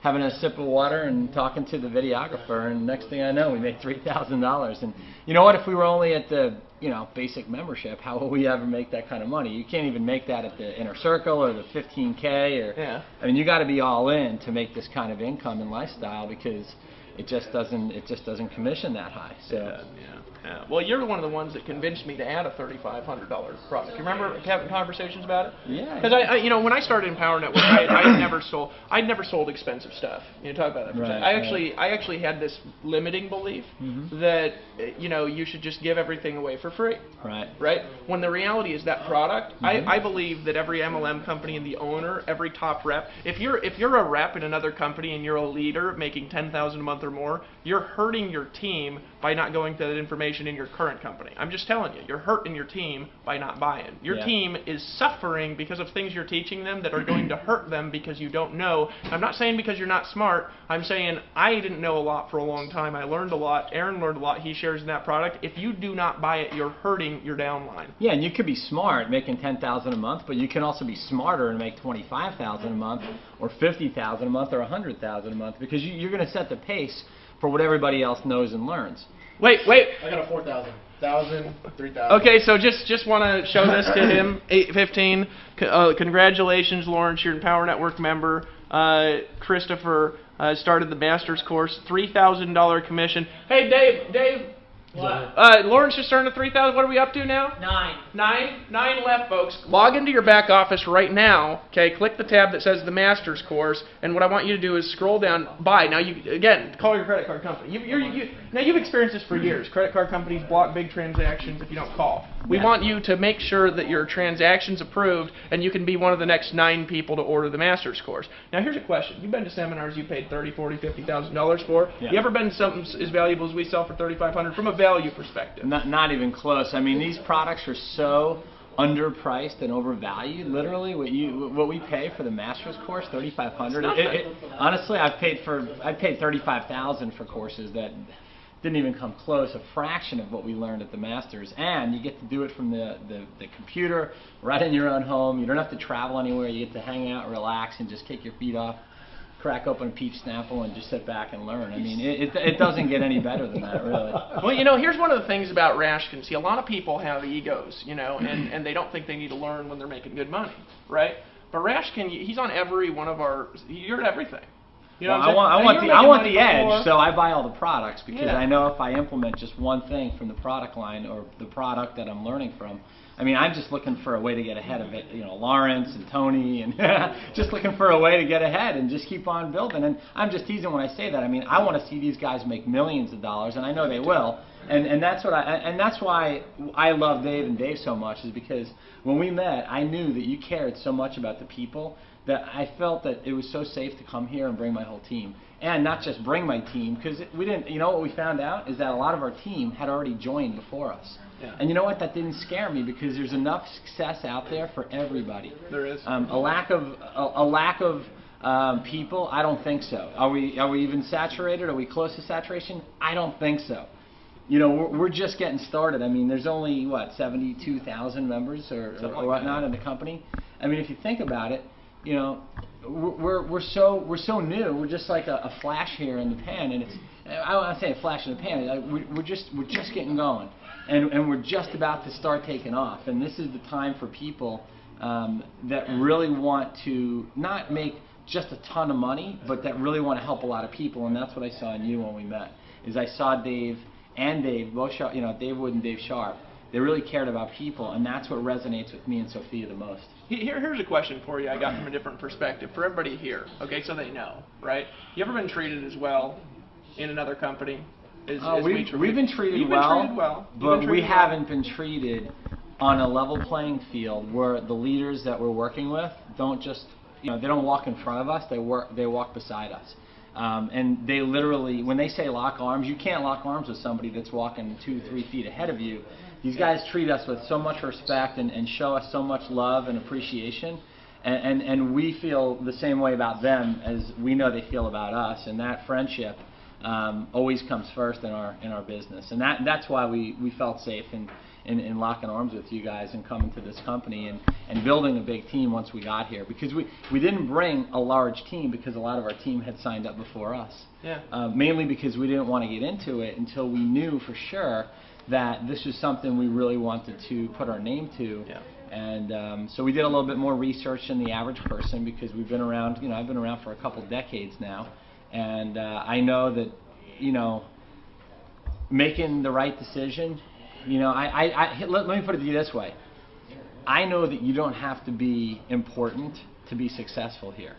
having a sip of water and talking to the videographer, and next thing I know, we made $3,000. And you know what? If we were only at the, you know, basic membership, how will we ever make that kind of money? You can't even make that at the Inner Circle or the 15K. Or I mean, you got to be all in to make this kind of income and lifestyle, because it just doesn't commission that high. So. Yeah. Well, you're one of the ones that convinced me to add a $3,500 product. You remember having conversations about it? Yeah. Because you know, when I started in Power Network, I'd never sold expensible stuff. You know, talk about that. For right, I actually had this limiting belief that you know, you should just give everything away for free. Right. Right. When the reality is that product, I believe that every MLM company and the owner, every top rep, if you're a rep in another company and you're a leader making $10,000 a month or more, you're hurting your team by not going to that information in your current company. I'm just telling you, you're hurting your team by not buying. Your team is suffering because of things you're teaching them that are going to hurt them because you don't know. I'm not saying because you're not smart. I'm saying I didn't know a lot for a long time. I learned a lot. Aaron learned a lot. He shares in that product. If you do not buy it, you're hurting your downline. Yeah, and you could be smart making $10,000 a month, but you can also be smarter and make $25,000 a month, or $50,000 a month, or $100,000 a month, because you're going to set the pace for what everybody else knows and learns. Wait. I got a 4,000. 1,000, 3,000. Okay, so just want to show this to him. 815. Congratulations, Lawrence. You're a Power Network member. Christopher started the master's course. $3,000 commission. Hey, Dave. What? Lawrence just earned a $3,000. What are we up to now? 9 left, folks. Log into your back office right now. Okay, click the tab that says the master's course, and what I want you to do is scroll down. Buy. Now, call your credit card company. Now you've experienced this for years. Credit card companies block big transactions if you don't call. We want you to make sure that your transaction's approved, and you can be one of the next 9 people to order the master's course. Now, here's a question. You've been to seminars you paid $30,000, $40,000, $50,000 for. Yeah. You ever been to something as valuable as we sell for $3,500 from a value perspective? Not even close. I mean, these products are so underpriced and overvalued. Literally, what we pay for the master's course, $3,500. Honestly, I paid $35,000 for courses that didn't even come close, a fraction of what we learned at the Masters, and you get to do it from the computer, right in your own home. You don't have to travel anywhere. You get to hang out, relax, and just kick your feet off, crack open a peach Snapple, and just sit back and learn. I mean, it doesn't get any better than that, really. Well, you know, here's one of the things about Rashkin. See, a lot of people have egos, you know, and they don't think they need to learn when they're making good money, right? But Rashkin, he's on every one of our, you're at everything. You know Well, what I'm saying? I want Now, the you're making money edge, before. so I buy all the products because Yeah. I know if I implement just one thing from the product line or the product that I'm learning from, I mean, I'm just looking for a way to get ahead of it. You know, Lawrence and Tony, and just looking for a way to get ahead and just keep on building. And I'm just teasing when I say that. I mean, I want to see these guys make millions of dollars, and I know they will. And that's what that's why I love Dave and Dave so much, is because when we met, I knew that you cared so much about the people that I felt that it was so safe to come here and bring my whole team. And not just bring my team, because we didn't, you know what we found out is that a lot of our team had already joined before us. Yeah. And you know what, that didn't scare me because there's enough success out there for everybody. There is. A lack of people, I don't think so. Are we even saturated? Are we close to saturation? I don't think so. You know, we're just getting started. I mean, there's only, what, 72,000 members or whatnot in the company? I mean, if you think about it, you know, we're so new. We're just like a flash here in the pan, and it's, I don't want to say a flash in the pan. We're just getting going, and we're just about to start taking off. And this is the time for people that really want to not make just a ton of money, but that really want to help a lot of people. And that's what I saw in you when we met. Is I saw Dave and Dave, both Sharp, you know, Dave Wood and Dave Sharp. They really cared about people, and that's what resonates with me and Sophia the most. Here's a question for you I got from a different perspective. For everybody here, okay, so they know, right? You ever been treated as well in another company? We've been treated well, but we haven't been treated on a level playing field where the leaders that we're working with don't just, you know, they don't walk in front of us, they walk beside us. And they literally, when they say lock arms, you can't lock arms with somebody that's walking 2-3 feet ahead of you. These guys treat us with so much respect and show us so much love and appreciation. And we feel the same way about them as we know they feel about us. And that friendship always comes first in our business. And that's why we felt safe in locking arms with you guys and coming to this company and building a big team once we got here. Because we didn't bring a large team because a lot of our team had signed up before us. Yeah. Mainly because we didn't want to get into it until we knew for sure that this was something we really wanted to put our name to. Yeah. And so we did a little bit more research than the average person because we've been around, you know, I've been around for a couple decades now. And I know that, you know, making the right decision, you know, let me put it to you this way. I know that you don't have to be important to be successful here.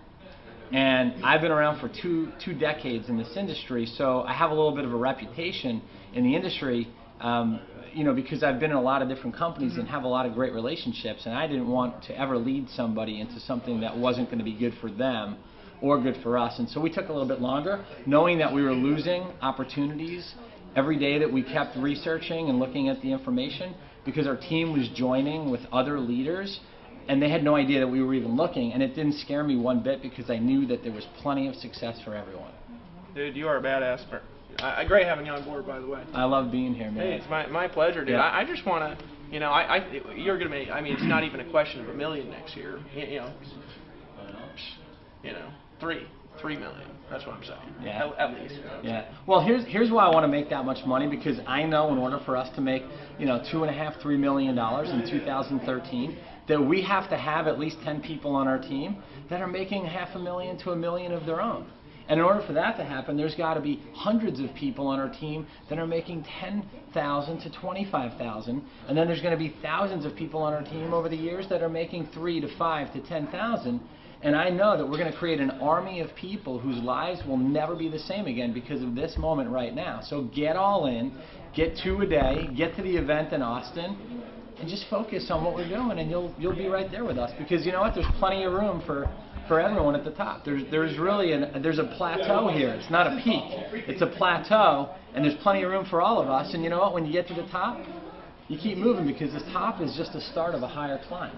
And I've been around for two decades in this industry, so I have a little bit of a reputation in the industry, you know, because I've been in a lot of different companies and have a lot of great relationships, and I didn't want to ever lead somebody into something that wasn't going to be good for them or good for us. And so we took a little bit longer, knowing that we were losing opportunities every day that we kept researching and looking at the information, because our team was joining with other leaders and they had no idea that we were even looking, and it didn't scare me one bit because I knew that there was plenty of success for everyone. Dude, you are a badass. Great having you on board, by the way. I love being here, man. Hey, it's my pleasure, dude. Yeah. I just want to, you know, you're going to make, I mean, it's not even a question of $1 million next year. You know, 3 million. That's what I'm saying. Yeah. At least. Yeah. Well, here's why I want to make that much money, because I know in order for us to make, you know, $2.5–3 million in 2013, that we have to have at least 10 people on our team that are making $500,000 to $1 million of their own. And in order for that to happen, there's got to be hundreds of people on our team that are making $10,000 to $25,000, and then there's going to be thousands of people on our team over the years that are making $3,000 to $5,000 to $10,000. And I know that we're going to create an army of people whose lives will never be the same again because of this moment right now. So get all in, get 2 a day, get to the event in Austin, and just focus on what we're doing, and you'll be right there with us. Because you know what? There's plenty of room for everyone at the top. There's really there's a plateau here. It's not a peak. It's a plateau, and there's plenty of room for all of us. And you know what? When you get to the top, you keep moving, because the top is just the start of a higher climb.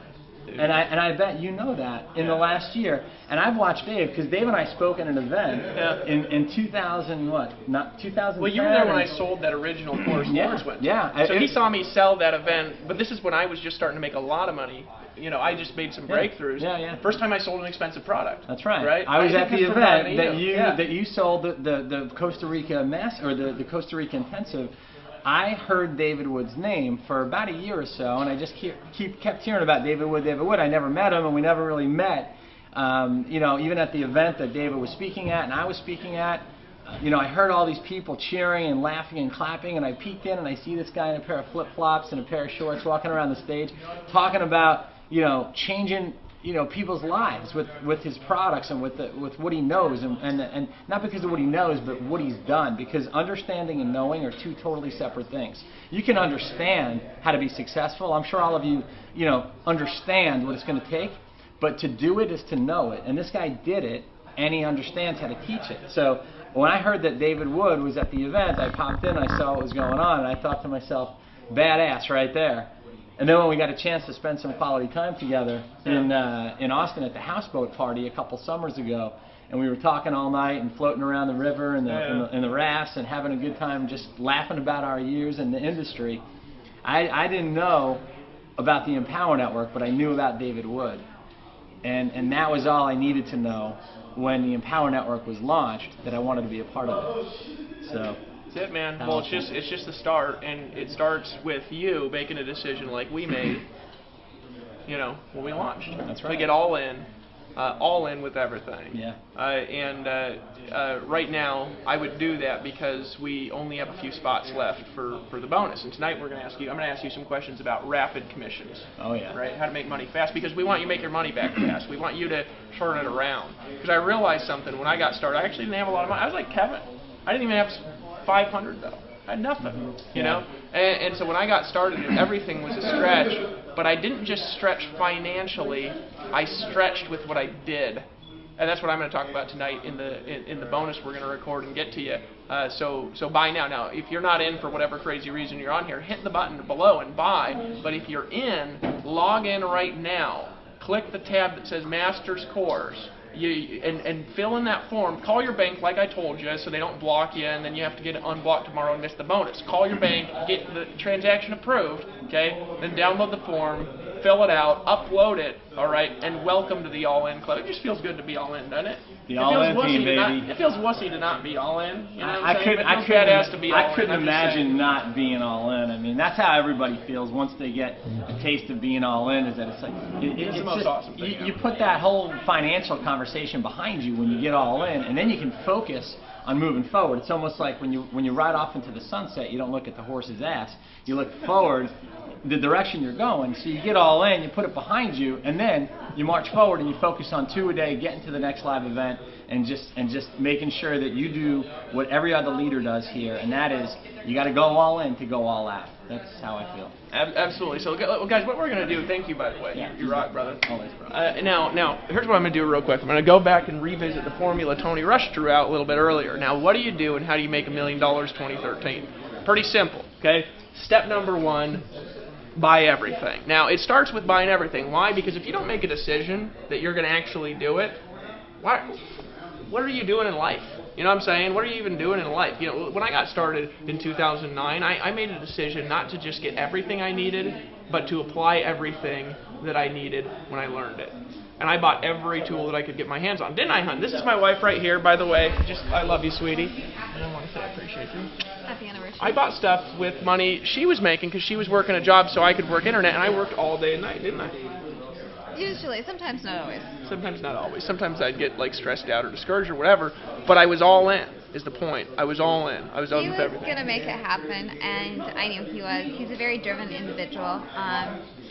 And I bet you know that in the last year. And I've watched Dave, because Dave and I spoke at an event in 2000, what? Not 2010. Well, you were there when I sold that original course Lawrence went to. Yeah. So he saw me sell that event, but this is when I was just starting to make a lot of money. You know, I just made some breakthroughs. Yeah. First time I sold an expensive product. That's right. Right. I was at the event that that you sold the Costa Rica the Costa Rica intensive. I heard David Wood's name for about a year or so, and I just kept hearing about David Wood. I never met him, and we never really met You know, even at the event that David was speaking at and I was speaking at, you know, I heard all these people cheering and laughing and clapping, and I peeked in and I see this guy in a pair of flip-flops and a pair of shorts walking around the stage talking about, you know, changing, you know, people's lives with his products and with what he knows, and not because of what he knows, but what he's done, because understanding and knowing are two totally separate things. You can understand how to be successful. I'm sure all of you, you know, understand what it's going to take, but to do it is to know it, and this guy did it, and he understands how to teach it. So when I heard that David Wood was at the event, I popped in, I saw what was going on, and I thought to myself, badass right there. And then when we got a chance to spend some quality time together in Austin at the houseboat party a couple summers ago, and we were talking all night and floating around the river and the rafts and having a good time, just laughing about our years in the industry, I didn't know about the Empower Network, but I knew about David Wood. And that was all I needed to know when the Empower Network was launched, that I wanted to be a part of it. So that's it, man. Well, it's just the start, and it starts with you making a decision like we made, you know, when we launched. That's right. To get all in with everything. Yeah. Right now, I would do that because we only have a few spots left for the bonus. And tonight I'm going to ask you some questions about rapid commissions. Oh yeah. Right? How to make money fast, because we want you to make your money back fast. We want you to turn it around. Because I realized something when I got started. I actually didn't have a lot of money. I was like Kevin. I didn't even have 500 though. I had nothing, you know? And so when I got started, everything was a stretch, but I didn't just stretch financially, I stretched with what I did. And that's what I'm going to talk about tonight in the bonus we're going to record and get to you. So buy now. Now, if you're not in for whatever crazy reason you're on here, hit the button below and buy. But if you're in, log in right now. Click the tab that says Masters Course. And fill in that form. Call your bank like I told you so they don't block you and then you have to get it unblocked tomorrow and miss the bonus. Call your bank, get the transaction approved, okay? Then download the form, fill it out, upload it, all right, and welcome to the All-In Club. It just feels good to be all in, doesn't it? The All-In team, baby. It feels wussy to not be all in. You know I couldn't imagine not being all in. I mean, that's how everybody feels once they get a taste of being all in. Is that it's like it's the most awesome thing. You put that whole financial conversation behind you when you get all in, and then you can focus on moving forward. It's almost like when you ride off into the sunset, you don't look at the horse's ass. You look forward, the direction you're going. So you get all in, you put it behind you, and then you march forward and you focus on 2 a day, getting to the next live event, and just making sure that you do what every other leader does here, and that is you got to go all in to go all out. That's how I feel. Absolutely. So, guys, what we're going to do, thank you, by the way. Yeah. You rock, brother. Always, bro. Now, here's what I'm going to do real quick. I'm going to go back and revisit the formula Tony Rush drew out a little bit earlier. Now, what do you do and how do you make $1 million 2013? Pretty simple, okay? Step number 1, buy everything. Now, it starts with buying everything. Why? Because if you don't make a decision that you're going to actually do it, what are you doing in life? You know what I'm saying? What are you even doing in life? You know, when I got started in 2009, I made a decision not to just get everything I needed, but to apply everything that I needed when I learned it. And I bought every tool that I could get my hands on. Didn't I, hon? This is my wife right here, by the way. I love you, sweetie. And I want to say I appreciate you. Happy anniversary. I bought stuff with money she was making because she was working a job so I could work internet, and I worked all day and night, didn't I? Usually, sometimes not always. Sometimes not always. Sometimes I'd get like stressed out or discouraged or whatever, but I was all in, is the point. I was all in. I was open to everything. He was going to make it happen, and I knew he was. He's a very driven individual,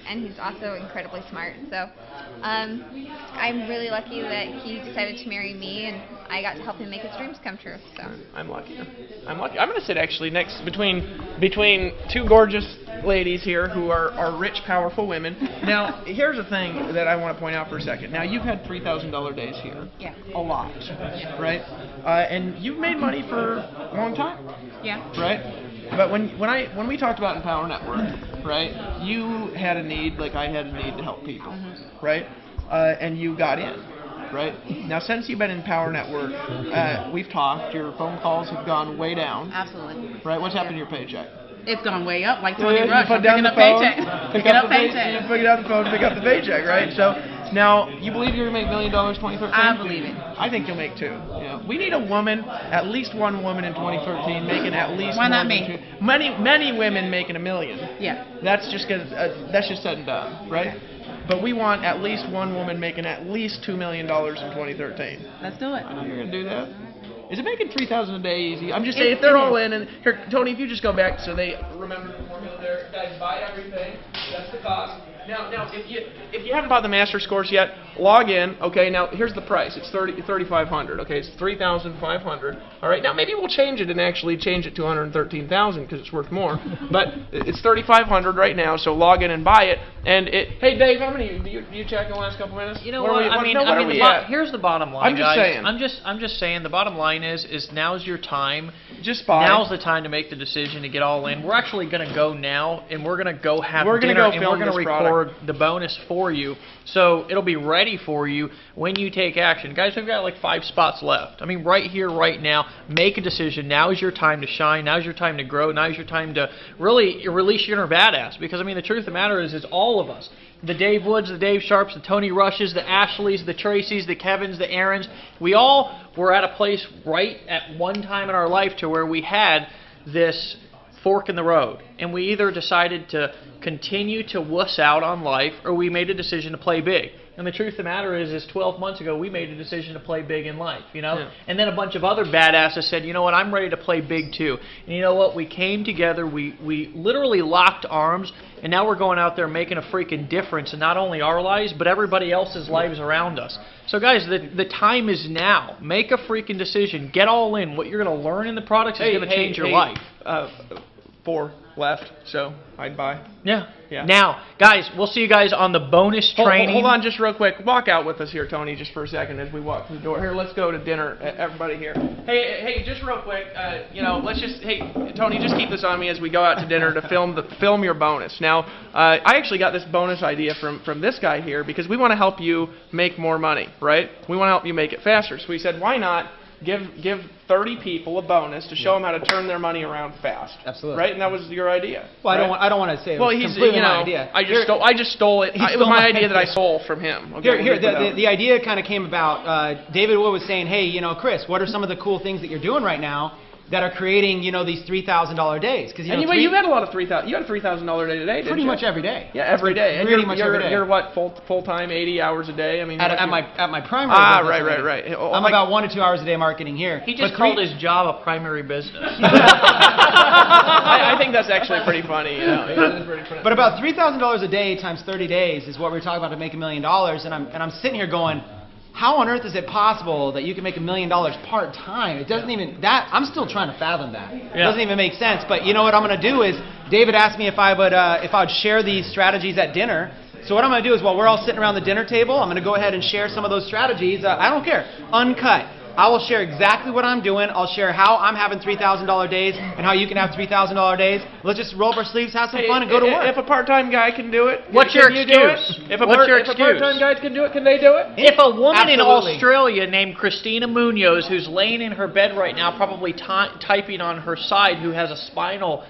and he's also incredibly smart. So I'm really lucky that he decided to marry me, and I got to help him make his dreams come true. So I'm lucky. I'm going to sit actually next between two gorgeous ladies here who are rich, powerful women. Now, here's the thing that I want to point out for a second. Now, you've had $3,000 days here. Yeah. A lot. Yeah. Right? And you've made money for a long time. Yeah. Right? But when we talked about Empower Network, right, you had a need like I had a need to help people, right? And you got in, right? Now, since you've been in Empower Network, we've talked. Your phone calls have gone way down. Absolutely. Right? What's happened to your paycheck? It's gone way up, like Tony Rush. You put down the phone, pick up the paycheck. You put down the phone, pick up the paycheck, right? So now you believe you're gonna make $1 million 2013? I believe it. I think you'll make 2. Yeah. We need a woman, at least one woman in 2013 making at least. Why not me? Many women making $1 million. Yeah. That's just said and done, right? but we want at least one woman making at least $2 million in 2013. Let's do it. You're gonna do that? Is it making $3,000 a day easy? I'm just saying, if they're all in, and here, Tony, if you just go back so they remember the formula there, guys, buy everything. That's the cost. Now, if you haven't bought the Master's course yet, log in. Okay, now here's the price. It's $3,500. Okay, it's $3,500. All right, now maybe we'll change it and actually change it to $113,000 because it's worth more. But it's $3,500 right now, so log in and buy it. And hey, Dave, how many do you check in the last couple minutes? You know what? Here's the bottom line, guys. I'm just saying. The bottom line is now's your time. Just buy. Now's the time to make the decision to get all in. We're actually going to go now, and we're going to go have dinner, and we're going to record the bonus for you, so it'll be ready for you when you take action. Guys, we've got like 5 spots left. I mean, right here, right now, make a decision. Now is your time to shine. Now is your time to grow. Now is your time to really release your inner badass, because, I mean, the truth of the matter is all of us. The Dave Woods, the Dave Sharps, the Tony Rushes, the Ashleys, the Tracys, the Kevins, the Aarons, we all were at a place right at one time in our life to where we had this fork in the road, and we either decided to continue to wuss out on life, or we made a decision to play big. And the truth of the matter is 12 months ago, we made a decision to play big in life, you know? Yeah. And then a bunch of other badasses said, you know what, I'm ready to play big too. And you know what, we came together, we literally locked arms, and now we're going out there making a freaking difference in not only our lives, but everybody else's lives around us. So guys, the time is now. Make a freaking decision. Get all in. What you're going to learn in the products is going to change your life. 4 left, so I'd buy. Yeah. Now, guys, we'll see you guys on the bonus training. Hold on just real quick. Walk out with us here, Tony, just for a second as we walk through the door. Here, let's go to dinner, everybody here. Hey, just real quick, Tony, just keep this on me as we go out to dinner to film your bonus. Now, I actually got this bonus idea from this guy here because we want to help you make more money, right? We want to help you make it faster. So we said, why not give 30 people a bonus to show them how to turn their money around fast. Absolutely. Right? And that was your idea. Well, right? I don't want to say it was completely my idea. I just stole it. It was my idea that I stole from him. Okay, the idea kind of came about, David Wood was saying, hey, you know, Chris, what are some of the cool things that you're doing right now that are creating, you know, these $3,000 days? Because you had a lot of $3,000. You had a $3,000 day today, didn't you? Pretty much every day. Yeah, every day. Pretty much every day. You're what, full time, 80 hours a day? I mean, at my primary business. Right. I'm about 1 to 2 hours a day marketing here. He just called his job a primary business. I think that's actually pretty funny. You know? It is pretty funny. But about $3,000 a day times 30 days is what we're talking about to make $1 million. And I'm sitting here going, how on earth is it possible that you can make $1 million part-time? It doesn't even, I'm still trying to fathom that. It doesn't even make sense. But you know what I'm going to do is, David asked me if I would share these strategies at dinner. So what I'm going to do is, while we're all sitting around the dinner table, I'm going to go ahead and share some of those strategies. I don't care. Uncut. I will share exactly what I'm doing. I'll share how I'm having $3,000 days and how you can have $3,000 days. Let's just roll up our sleeves, have some fun, and go to work. If a part-time guy can do it, what's your excuse? If a part-time guy can do it, can they do it? If a woman in Australia named Christina Munoz, who's laying in her bed right now, probably typing on her side, who has a spinal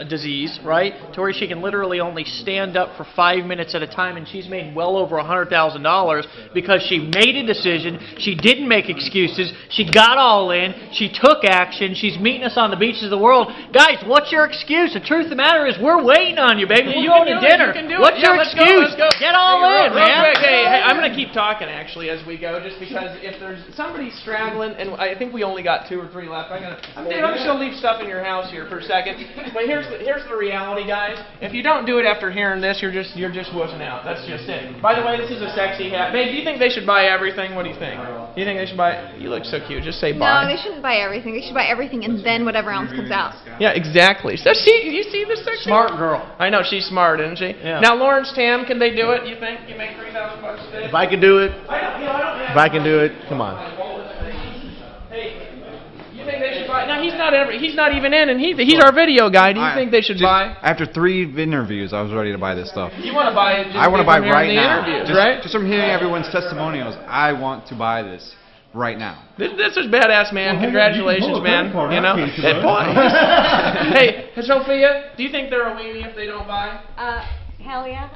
disease, right, to where she can literally only stand up for 5 minutes at a time, and she's made well over $100,000 because she made a decision, she didn't make excuses, she got all in, she took action, she's meeting us on the beaches of the world. Guys, what's your excuse? The truth of the matter is we're waiting on you, baby. You own a dinner. What's your excuse? Let's go. Get all in, man. Quick, hey, I'm going to keep talking, actually, as we go, just because if there's somebody straggling, and I think we only got 2 or 3 left, I'm just going to leave stuff in your house here for a second. But here's the reality, guys. If you don't do it after hearing this, you're just wussing out. That's just it. By the way, this is a sexy hat. Babe, do you think they should buy everything? What do you think? Do you think they should buy? You look so cute. Just say buy. No, they shouldn't buy everything. They should buy everything and then whatever else comes out. Yeah, exactly. So you see this sexy smart girl. I know she's smart, isn't she? Yeah. Now, Lawrence Tam, can they do it? You think you make $3,000 a day? If I can do it, if I can do it, come on. Think they should buy? No, he's not even in, and he's our video guy. Do you think they should buy? After 3 interviews, I was ready to buy this stuff. You want to buy it? I want to buy right now. Right? Just from hearing everyone's testimonials, I want to buy this right now. This is badass, man. Congratulations, man. You know. Hey, Sophia, do you think they're a weenie if they don't buy? Hell yeah.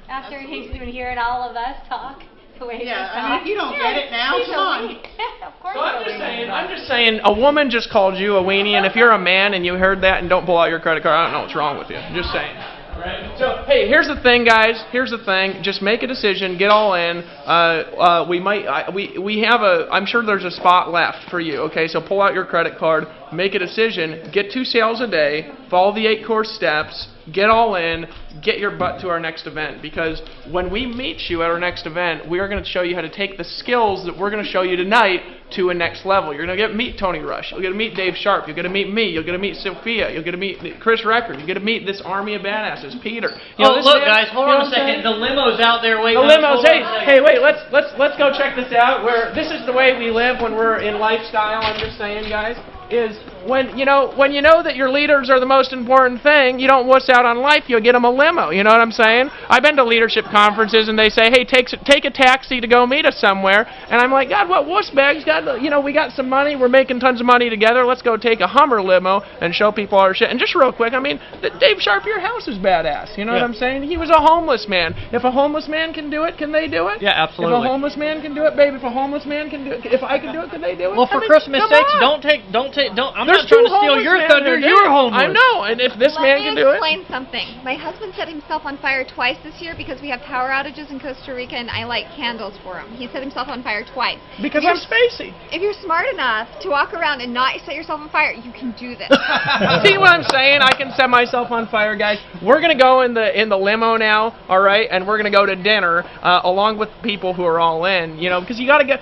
After he's been hearing all of us talk. If you don't get it now, come on. Of course. So I'm just saying, a woman just called you a weenie, and if you're a man and you heard that and don't pull out your credit card, I don't know what's wrong with you. Just saying. Right. So hey, here's the thing, guys. Here's the thing. Just make a decision. Get all in. We have a. I'm sure there's a spot left for you. Okay, so pull out your credit card. Make a decision. Get 2 sales a day. Follow the 8 core steps. Get all in. Get your butt to our next event, because when we meet you at our next event, we are going to show you how to take the skills that we're going to show you tonight to a next level. You're going to get to meet Tony Rush. You'll get to meet Dave Sharp. You'll get to meet me. You'll get to meet Sophia. You'll get to meet Chris Record. You'll get to meet this army of badasses, Peter. You know, Oh, this look, man- guys, hold you on know a what I'm second. saying? The limo's out there waiting. The limos. Hold on a second. Hey, wait. Let's go check this out. Where this is the way we live when we're in lifestyle. I'm just saying, guys, is when you know that your leaders are the most important thing. You don't wuss out on life. You'll get them a limo. You know what I'm saying? I've been to leadership conferences and they say, hey, take a taxi to go meet us somewhere, and I'm like, God, what wuss bags? God, we got some money. We're making tons of money together. Let's go take a Hummer limo and show people our shit. And just real quick, I mean, Dave Sharp, your house is badass. You know what I'm saying? He was a homeless man. If a homeless man can do it, can they do it? Yeah, absolutely. If a homeless man can do it, babe, if a homeless man can do it, if I can do it, can they do it? Well, for I mean, Christmas come sakes, on. I'm There's not trying 2 to steal homeless your men thunder. there. You're homeless. I know, and if this man can do Let it. me explain something. My husband set himself on fire twice this year because we have power outages in Costa Rica, and I light candles for him. He set himself on fire twice. Because If I'm you're- spacey. If you're smart enough to walk around and not set yourself on fire, you can do this. See what I'm saying? I can set myself on fire, guys. We're gonna go in the limo now, all right, and we're gonna go to dinner along with people who are all in. You know, because you gotta get.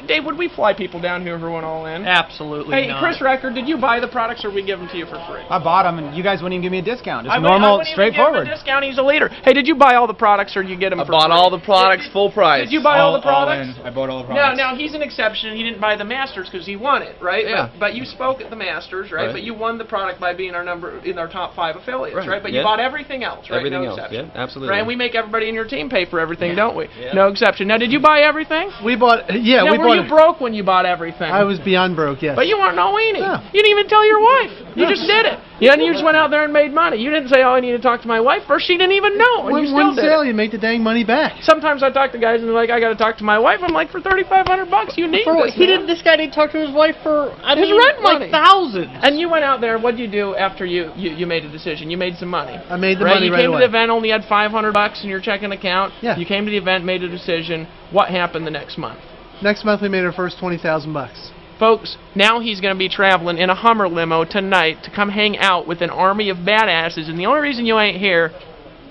Dave, would we fly people down here who went all in? Absolutely Hey, not. Chris Record, did you buy the products or we give them to you for free? I bought them, and you guys wouldn't even give me a discount. Just I normal, wouldn't even give him straightforward. a discount. He's a leader. Hey, did you buy all the products or you get them for free? Bought all the products full price. Did you buy all the products? I bought all the products. Now he's an exception. He didn't buy the Masters because he won it, right? Yeah. But you spoke at the Masters, right? Right. But you won the product by being in our top 5 affiliates, right? Right. But Yeah. you bought everything else, right? Everything no else, exception. yeah, absolutely. Right? And we make everybody in your team pay for everything, don't we? Yeah. No exception. Now, did you buy everything? We bought, Now, we were bought. you broke when you bought everything? I was beyond broke, yes. But you weren't no weenie. No. You didn't even tell your wife. You No. just did it. And you just went out there and made money. You didn't say, oh, I need to talk to my wife first. She didn't even know, and you still One did sale, it. you make the dang money back. Sometimes I talk to guys and they're like, I got to talk to my wife. I'm like, for $3,500, you need this. man. This guy didn't talk to his wife for His rent money. like thousands. And you went out there. What did you do after you made a decision? You made some money. I made the right? money You right came away. to the event, only had $500 in your checking account. Yeah. You came to the event, made a decision. What happened the next month? Next month we made our first $20,000. Folks, now he's going to be traveling in a Hummer limo tonight to come hang out with an army of badasses, and the only reason you ain't here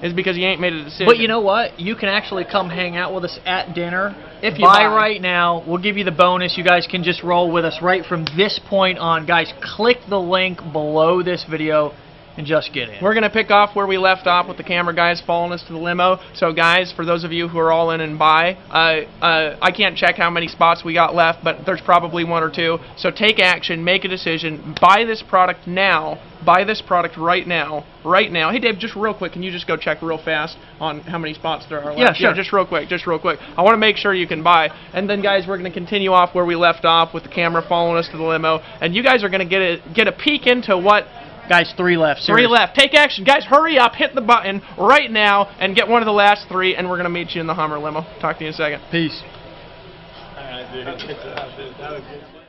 is because you ain't made a decision. But you know what? You can actually come hang out with us at dinner. If you buy buy. right now, we'll give you the bonus. You guys can just roll with us right from this point on. Guys, click the link below this video and just get in. We're going to pick off where we left off with the camera guys following us to the limo. So, guys, for those of you who are all in and buy, I can't check how many spots we got left, but there's probably 1 or 2. So take action, make a decision, buy this product now. Buy this product right now. Right now. Hey, Dave, just real quick, can you just go check real fast on how many spots there are left? Yeah, sure. Just real quick. I want to make sure you can buy. And then, guys, we're going to continue off where we left off with the camera following us to the limo. And you guys are going to get a peek into what... Guys, 3 left. 3 seriously. left. Take action. Guys, hurry up. Hit the button right now and get one of the last 3, and we're going to meet you in the Hummer limo. Talk to you in a second. Peace. All right, dude. That was good.